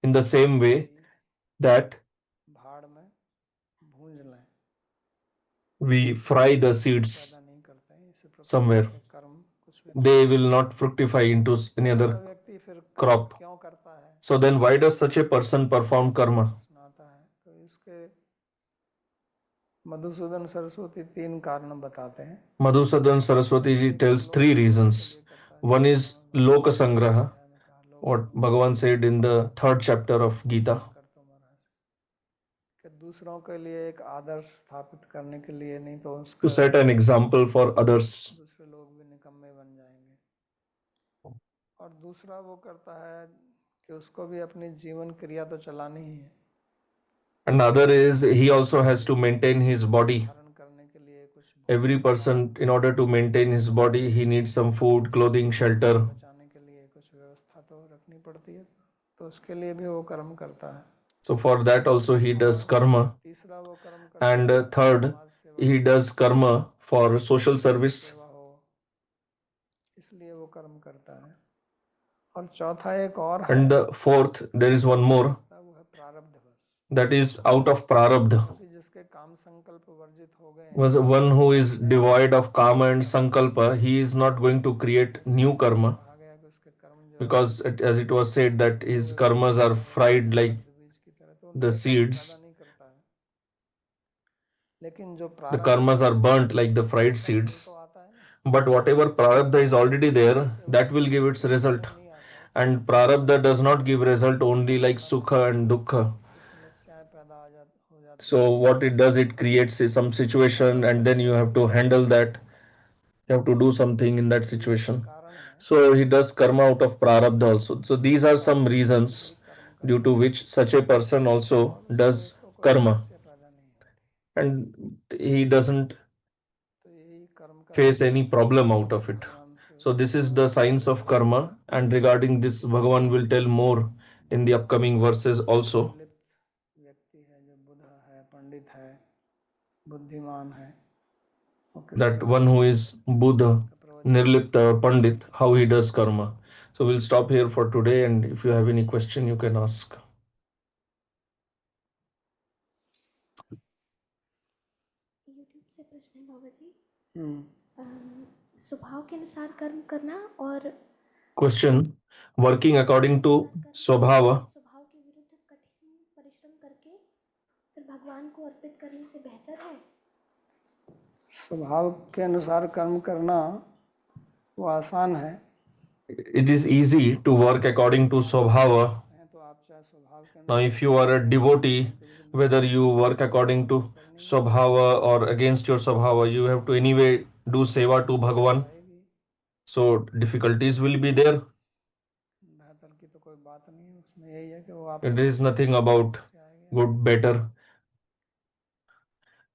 in the same way किसी that भाड़ में भूंज लें, we fry the तो वो seeds पैदा नहीं करते हैं, इसी प्रकार somewhere. उसके कर्म कुछ भी They पैदा will नहीं not करते। fructify into तो any ऐसा other व्यक्ति फिर कर्म crop. क्यों करता है, So then why does such a person perform karma? प्रश्न आता है। तो इसके मधुसूदन सरस्वती तीन कारण बताते हैं। Madhusudan Saraswati ji कोई कर्म tells लोक three संग्रह के reasons. लिए करता है, One गीता is में भगवान Loka ने तीसरे Sangraha, अध्याय में कहा लोक what संग्रह, Bhagavan said in the third chapter of Gita. दर्शन कर तो महाराज कि दूसरों के लिए एक आदर्श स्थापित करने के लिए, नहीं तो To उसका set an example for others. दूसरे लोग भी निकम्मे बन जाएंगे। और दूसरा वो करता है कि उसको भी अपनी जीवन क्रिया तो चलानी ही है, Another is he also has शरीर to को maintain his body. धारण करने के लिए कुछ Every भोजन हमारा person, in order to खाने maintain पीने his का body, he चाहिए, needs some food, clothing, शरीर को भी shelter. बचाने के लिए कुछ व्यवस्था तो रखनी पड़ती है, तो उसके लिए भी वो कर्म करता है। So for that also he does और karma. तीसरा वो कर्म करता And है कि third, समाज सेवा he हो, does karma for social देश service. सेवा हो, इसलिए वो कर्म करता है। और चौथा एक और है And the fourth, जिसके there कारण is वो one कर्म more, करता है, वो है प्रारब्धवश, that is out of prarabdha. क्योंकि जिसके काम संकल्प वर्जित हो गए Was हैं one who वो is नए devoid of कर्म kama and नहीं करेगा, sankalpa, he is not going to create new क्योंकि karma, कहा गया कि उसके कर्म जो है because जैसे as it was said that उबले his हुए बीज karmas की are तरह होते fried हैं, like मर्द बीज की तरह, तो the नए कर्म पैदा seeds. नहीं करता है। लेकिन जो The प्रारब्ध karmas है are burnt like the fried उसका फल तो seeds. आता है ना, But whatever prarabdha is प्रारब्ध already फल there, that केवल will सुख give its दुख के result. लिए नहीं आता है, And परिस्थिति prarabdha does परिवर्तन not की give वजह से result only like अचानक sukha and dukkha. कुछ समस्याएं पैदा हो जाती So हैं, what it does, it creates some situation, and then you have to handle that. You have to do something in that तो ये कुछ situation. कारण है So he does karma out of prarabdha also. So these जिसके are कारण some वो व्यक्ति भी reasons कर्म due to करता है, which such a person also और उससे does उसको कोई karma, समस्या पैदा नहीं होती। and he doesn't तो यही कर्म का face any सिद्धांत है problem out जिसको of it. भगवान फिर So this is the आगे science बताते of हैं karma, and regarding कि this, किस Bhagavan प्रकार will से tell more in the जो upcoming verses also. निर्लिप्त व्यक्ति है, जो बुद्ध है, पंडित है, बुद्धिमान है, वो किस That प्रकार one who कर्म is करता है, Buddha, इसका प्रवचन नेक्स्ट Nirlipta, मंथ में Pandit, करेंगे। how he does karma. Krishna So we'll stop here for today, and if you have any question, you can ask. YouTube से प्रश्न है बाबा जी। हम्म, स्वभाव के अनुसार कर्म करना और Question: working according to स्वभाव Swabhava, के विरुद्ध कठिन परिश्रम करके फिर भगवान को अर्पित करने से बेहतर है। स्वभाव के अनुसार कर्म करना वो आसान है। it is easy to work according to Swabhava. हैं तो आप चाहे स्वभाव के Now, अनुसार if you कर्म are a करें या devotee, स्वभाव के विरुद्ध whether करें, you आपको work सेवा according तो to करनी ही है, Swabhava or against your Swabhava, you have to anyway do seva to कठिनाई तो Bhagavan. आएगी, So difficulties will be there. बेहतर की तो कोई बात नहीं है, उसमें यही है कि वो आप It तक is nothing पहुंचेगी, about समस्या आएगी good, आपको। better.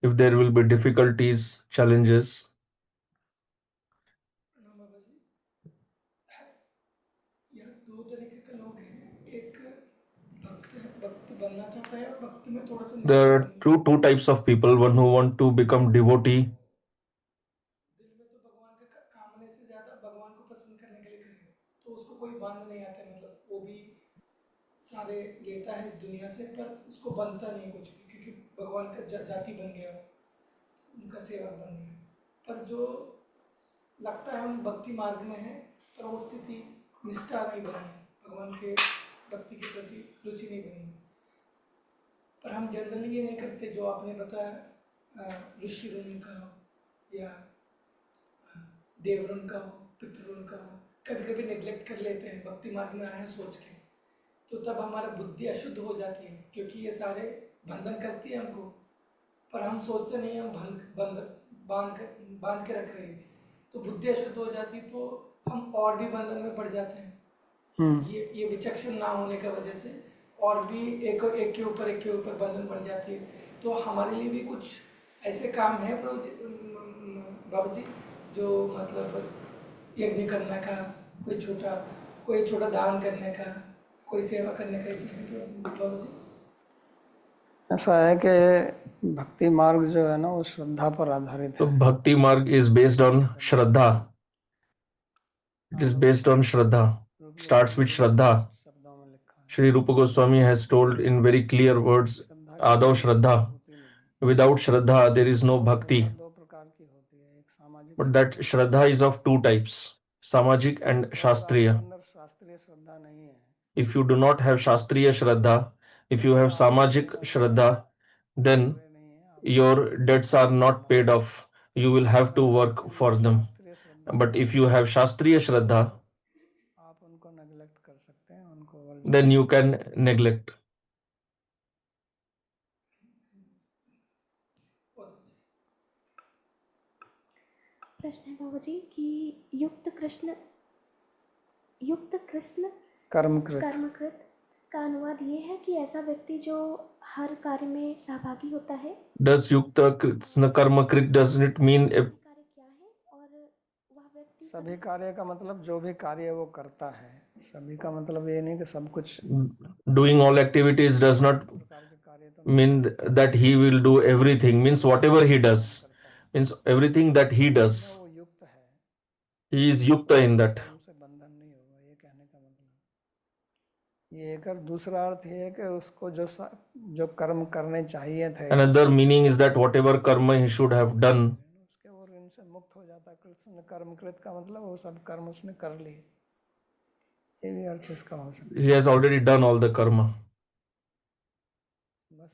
If there will be difficulties, challenges, प्रणाम बाबा जी। यह दो तरीके के लोग हैं, एक भक्त है, भक्त बनना चाहता है और भक्त में थोड़ा सा there निष्ठुरता are नहीं है। two types of people. One who want to become devotee. दिल में तो भगवान के कामने से ज्यादा भगवान को पसंद करने के लिए करेगा, तो उसको कोई बांध नहीं आता है, मतलब वो भी सारे उसको बनता नहीं कुछ भी, क्योंकि भगवान का जाति बन गया, उनका सेवक बन गया। पर जो लगता है हम भक्ति मार्ग में हैं, पर वो स्थिति निष्ठा नहीं बनी, भगवान के भक्ति के प्रति रुचि नहीं बनी। पर हम जनरली ये नहीं करते, जो आपने बताया ऋषि ऋण का हो या देव ऋण का हो, पितृ ऋण का हो, कभी कभी नेग्लेक्ट कर लेते हैं, भक्ति मार्ग में आए हैं सोच के, तो तब हमारा बुद्धि अशुद्ध हो जाती है, क्योंकि ये सारे बंधन करती है हमको, पर हम सोचते नहीं, हम बांध के रख रहे हैं चीज़, तो बुद्धि अशुद्ध हो जाती, तो हम और भी बंधन में पड़ जाते हैं। ये विचक्षण ना होने की वजह से और भी एक के ऊपर बंधन पड़ जाती है। तो हमारे लिए भी कुछ ऐसे काम है प्रभु जी, बाबा जी, जो मतलब यज्ञ करने का, कोई छोटा दान करने का, कोई सेवा करने का, ऐसे है बाबा जी? ऐसा है कि भक्ति मार्ग जो है ना वो श्रद्धा पर आधारित तो है। भक्ति मार्ग is based on Shraddha. It is based on Shraddha. Starts with Shraddha. शब्दों में लिखा है Shri Rupa Goswami has told in very clear words, Adav Shraddha. Without Shraddha, there is no Bhakti. दो प्रकार की होती है, एक सामाजिक, But that Shraddha is of two types, Samajik and Shastriya. अंदर शास्त्रीय श्रद्धा नहीं है, If you do not have Shastriya Shraddha, if you have Samajik Shraddha, then your debts are not paid off. You will have to work for them. But if you have Shastriya Shraddha, आप उनको neglect कर सकते हैं, उनको then you can neglect. प्रश्न है बाबा जी कि युक्त कृष्ण कर्मकृत का अनुवाद ये है कि ऐसा व्यक्ति जो हर कार्य में सहभागी होता है। Does Yukta Krishna Karmakrit, does it mean कार्य क्या है और वह व्यक्ति सभी कार्य का मतलब जो भी कार्य वो करता है, सभी का मतलब ये नहीं कि सब कुछ, doing all activities does not mean that he will do everything, means whatever he does, means everything that he does, वो युक्त है, he is Yukta in that. कर्म से बंधन नहीं होगा, ये कहने का मतलब ये एक। और दूसरा अर्थ ये है कि उसको जो कर्म करने चाहिए थे, Another meaning is that whatever karma he should have done, उसके वो ऋण से मुक्त हो जाता है। कृष्ण कर्मकृत का मतलब वो सब कर्म उसने कर लिए, ये भी अर्थ इसका हो सकता he has already done all the karma. है। बस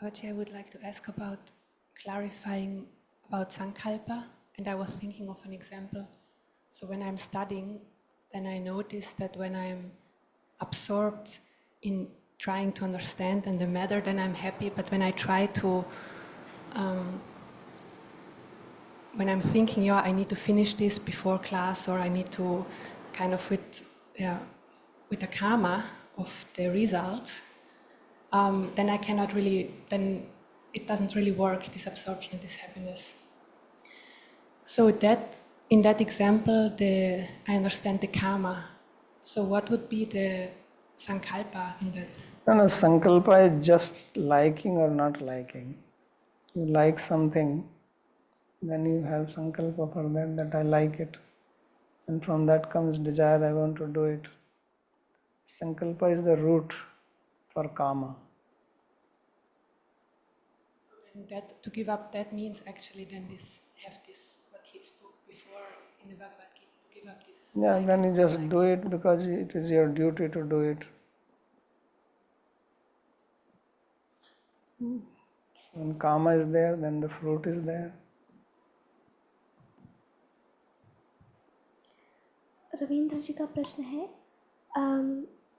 Babaji, I would like to ask about clarifying about Sankalpa, and I was thinking of an example. So when I'm studying, then I notice that when I'm absorbed in trying to understand and the matter, then I'm happy. But when I try to, when I'm thinking, yeah, I need to finish this before class, or I need to kind of with the karma of the result, then I cannot really, then it doesn't really work, this absorption, this happiness. So that, in that example, I understand the karma. So what would be the sankalpa in that? no, sankalpa is just liking or not liking. You like something, then you have sankalpa for that I like it, and from that comes desire, I want to do it. Sankalpa is the root for karma. And that to give up, that means actually then have this, what he spoke before in the Bhagavad-Gita, to give up this. Yeah, then you just do it because it is your duty to do it. So when karma is there, then the fruit is there. Ravindra जी का प्रश्न है,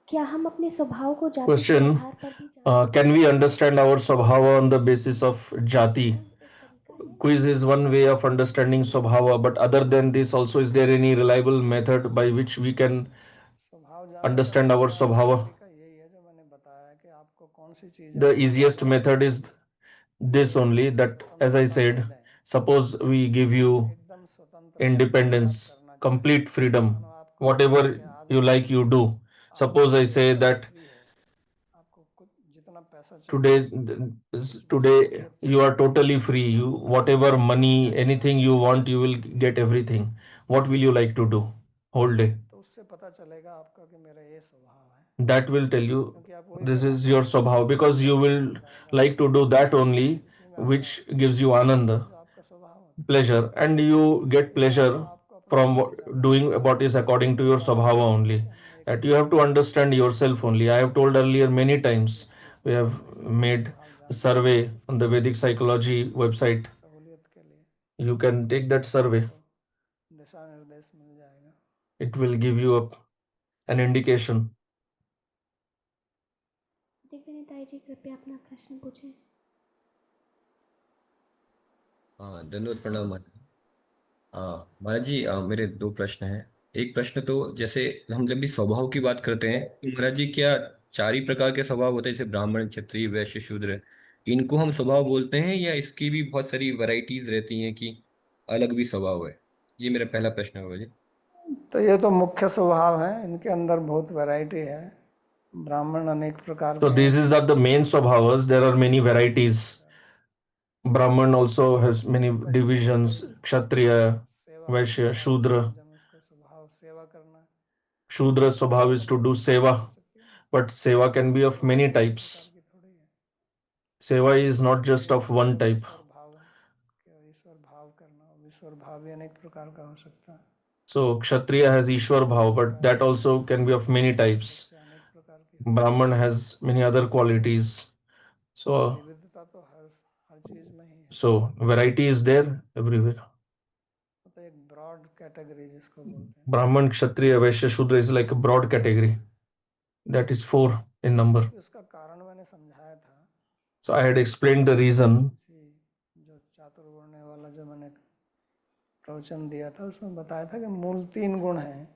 क्या हम अपने स्वभाव को जाति के Question, आधार पर भी जानते can we understand our Swabhava on the basis of Jati? हैं? एक तरीका है। Quiz is one way of understanding Swabhava, but other than this also, is there any reliable method by which we can understand our Swabhava? यही है जो मैंने बताया कि आपको कौन सी चीज The easiest method is this only, that as I said, suppose we give you एकदम स्वतंत्र independence, complete freedom, whatever you like you do. Suppose I say that आपको कुछ जितना पैसा चाहिए today you are totally free, you whatever money, anything you want, you will get everything. What will you like to do whole day? तो उससे पता that will tell you this is your swabhav, because you will like to do that only which gives you ananda, pleasure, and you get pleasure from doing what is according to your swabhava only. That you have to understand yourself only. I have told earlier many times, we have made a survey on the Vedic psychology website. You can take that survey. It will give you an indication. Divya Nitai जी कृपया अपना प्रश्न पूछें। धन्यवाद, प्रणाम महाराज जी। मेरे दो प्रश्न हैं। एक प्रश्न तो जैसे हम जब भी स्वभाव की बात करते हैं तो महाराज जी, क्या चार ही प्रकार के स्वभाव होते हैं, जैसे ब्राह्मण, क्षत्रिय, वैश्य, शूद्र, इनको हम स्वभाव बोलते हैं, या इसकी भी बहुत सारी वैरायटीज रहती हैं कि अलग भी स्वभाव है? ये मेरा पहला प्रश्न है बाबा जी। तो ये तो मुख्य स्वभाव है, इनके अंदर बहुत वैरायटी है। ब्राह्मण अनेक प्रकार So के these हैं। is that the main swabhavas. There are many varieties. Brahman also has many divisions. Kshatriya, Vaishya, Shudra. Shudra swabhav is to do seva, but seva can be of many types. Seva is not just of one type. So Kshatriya has Ishwar bhav, but that also can be of many types. Brahman has many other qualities. So variety is there everywhere. Brahman, Kshatriya, Vaishya, Shudra is like a broad category. That is 4 in number. So I had explained the reason. प्रवचन दिया था उसमें बताया था कि मूल 3 गुण हैं,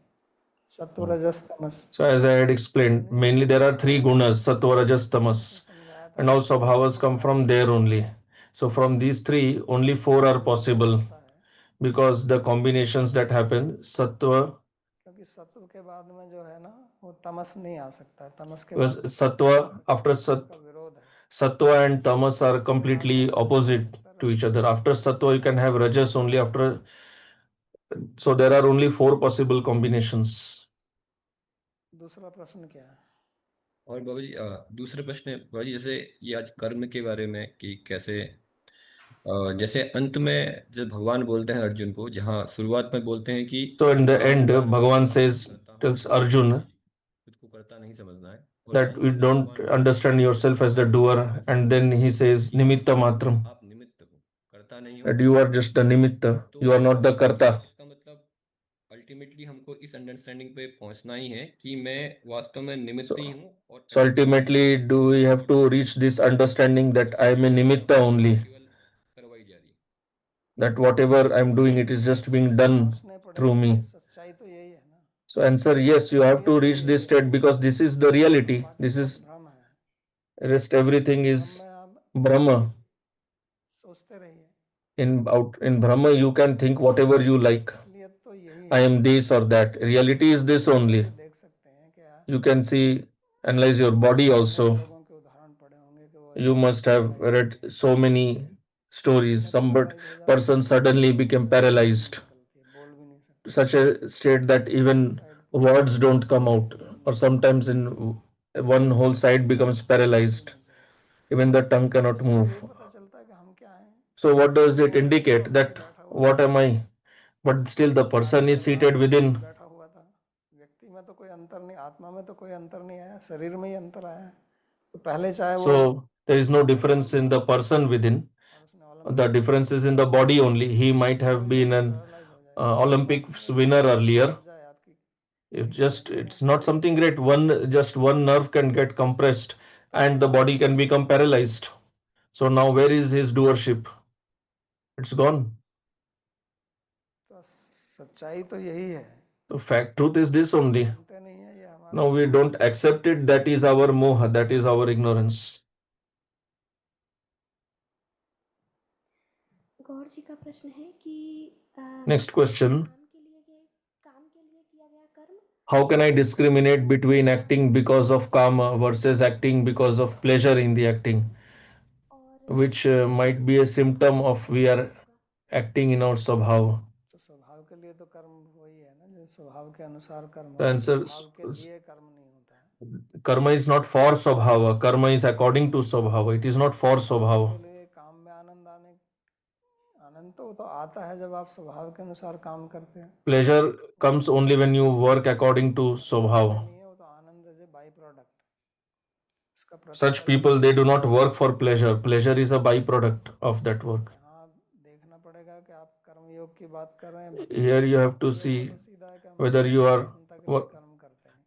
सत्व, रजस, तमस। So as I had explained, mainly there are 3 gunas, sattva, rajas, tamas, and all swabhavas come from there only. So from these 3, only 4 are possible, because the combinations that happen, sattva, क्योंकि सत्व के बाद में जो है ना वो तमस नहीं आ सकता है, तमस के because बाद sattva after विरोध है। sattva and tamas are completely opposite to each other. After sattva you can have rajas only after. So there are only 4 possible combinations. दूसरा प्रश्न क्या है? और बाबा जी, दूसरा प्रश्न है बाबा जी, जैसे ये आज कर्म के बारे में कि कैसे जैसे अंत में जब भगवान बोलते हैं अर्जुन को, जहाँ शुरुआत में बोलते हैं कि So in the end, कर्म Bhagavan says, करता हूँ, tells Arjun जी जी, खुद को करता नहीं समझना है, और that अंत you में don't भगवान बोलते understand हैं yourself as the कि doer, कर्म फल and then he says, कि nimitta matram, आप निमित्त हो, करता नहीं हो। that you are just the nimitta, तो you are not the क्या karta. इसका मतलब अल्टीमेटली हमको इस अंडरस्टैंडिंग पे पहुंचना ही है कि मैं वास्तव में निमित्त ही हूँ, और So ultimately, do we have to reach this understanding that I am a nimitta only, केवल करवाई जा रही है? that whatever I'm doing, it is just being done through me. सच्चाई तो यही है ना। So answer, yes, you have to reach this state, because this is the reality. This is भ्रम है, rest, everything is Brahma. सोचते रहिए। In Brahma you can think whatever you like. असलियत तो यही I है। am this or that. Reality is this only. देख सकते हैं क्या? You can see, analyze your body also. लोगों के उदाहरण पढ़े होंगे कि वो You must have read so many stories. Some person suddenly became paralyzed, बोल भी नहीं सकते, such a state that even words don't come out, or sometimes in one whole side becomes paralyzed. Even the tongue cannot move. पता चलता है कि हम क्या हैं। So what does it indicate? That what am I? But still the person is seated within. बैठा हुआ था, व्यक्ति में तो कोई अंतर नहीं, आत्मा में तो कोई अंतर नहीं आया, शरीर में ही अंतर आया है। तो पहले चाहे वो So there is no difference in the person within. The difference is in the body only. He might have been an Olympics winner earlier. If just it's not something great. Just one nerve can get compressed and the body can become paralyzed. So now where is his doership? It's gone. तो सच्चाई तो यही है। The fact truth is this only. मानते नहीं है, ये हमारा Now we don't accept it. That is our moha. That is our ignorance. गौर जी का प्रश्न है कि Next question. काम के लिए किया गया कर्म How can I discriminate between acting because of karma versus acting because of pleasure in the acting, which might be a symptom of we are acting in our swabhava. तो स्वभाव के लिए तो कर्म वही है ना, जो स्वभाव के अनुसार कर्म The होता है, answer स्वभाव के लिए कर्म नहीं होता है। karma is not for Swabhava. Karma is according to Swabhava. It is not for के Swabhava. लिए काम में आनंद तो आता है जब आप स्वभाव के अनुसार काम करते हैं। Pleasure comes only when you work according to Swabhava. नहीं है, वो तो आनंद है by product. Such people, they do not work for pleasure. Pleasure is a byproduct of that work. यहाँ देखना पड़ेगा कि आप कर्म योग की बात कर रहे हैं। Here you have to see सीधा है कि हम whether you are प्रसन्नता के लिए कर्म करते हैं।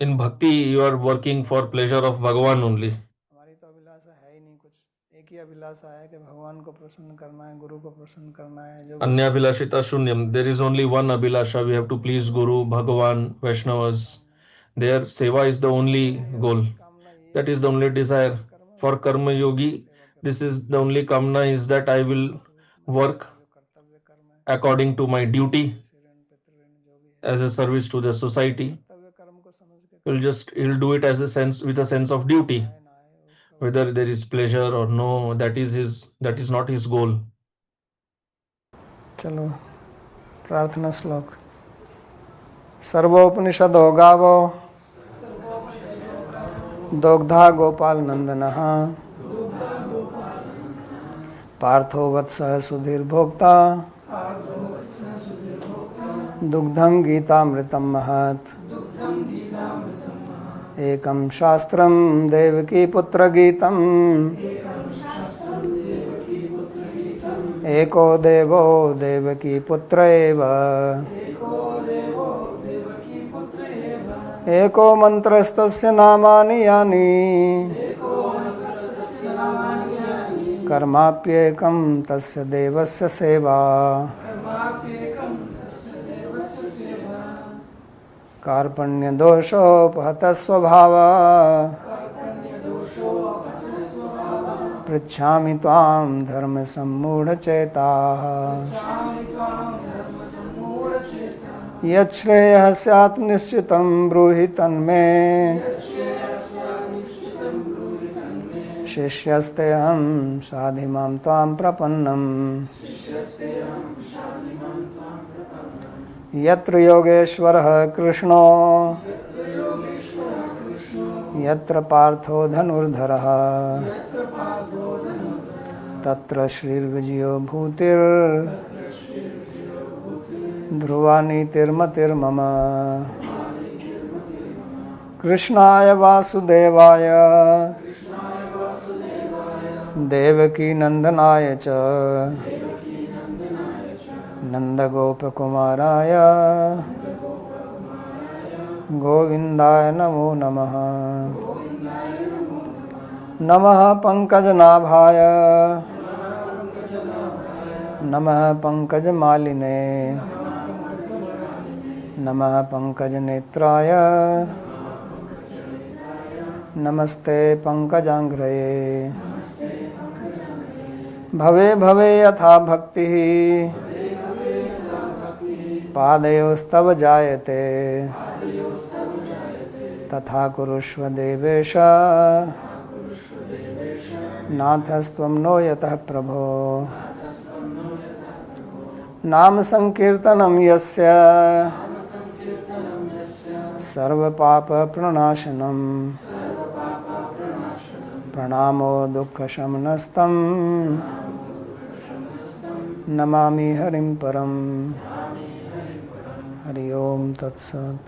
in bhakti, you are working for pleasure of Bhagavan only. हमारी तो अभिलाषा है ही नहीं कुछ, एक ही अभिलाषा है कि भगवान को प्रसन्न करना है, गुरु को प्रसन्न करना है। जो Anyabhilashita Shunyam. There is only one Abhilasha. We have to please Guru, Bhagavan, Vaishnavas. Their seva is the only goal. That is the only desire. For Karma Yogi, this is the only kamna is that I will work according to my duty as a service to the society. He'll do it as a sense, with a sense of duty. Whether there is pleasure or no, that is not his goal. चलो प्रार्थना श्लोक। सर्वोपनिषदो गावो दोग्धा गोपाल नंदनः पार्थो वत्सः सुधीर्भोक्ता दुग्धं गीतामृतं महत् एकं शास्त्रं देवकी पुत्र गीतम् एको देवो देवकी पुत्र एव एको मंत्रस्तस्य नामानि यानि कर्माप्येकं तस्य देवस्य सेवा कार्पण्यदोषोपहतः स्वभावः पृच्छामि त्वां धर्मसम्मूढचेताः यच्छ्रेयः स्यात् निश्चितं ब्रूहि तन्मे शिष्यस्तेऽहं साधिमां त्वां प्रपन्नम् यत्र योगेश्वरः कृष्णो यत्र पार्थो धनुर्धरः तत्र श्रीर्विजयो भूतिर् ध्रुवा नीतिर्मतिर्मम कृष्णाय वासुदेवाय देवकी नंदनाय च नंदगोपकुमाराय गोविन्दाय नमो नमः। नमः पंकजनाभाय नमः पंकजमालिने नमः पंकजनेत्राय नमस्ते पंकजांघ्रये। भवे भवे यथा भक्तिः पादयोस्तव जायते तथा कुरुष्व देवेश नाथस्त्वं नो यतः प्रभो। नाम संकीर्तनं यस्य सर्वपाप प्रणाशनं प्रणामो दुःखशमनस्तं नमामि हरिं परम्। हरि ओम तत्सत्।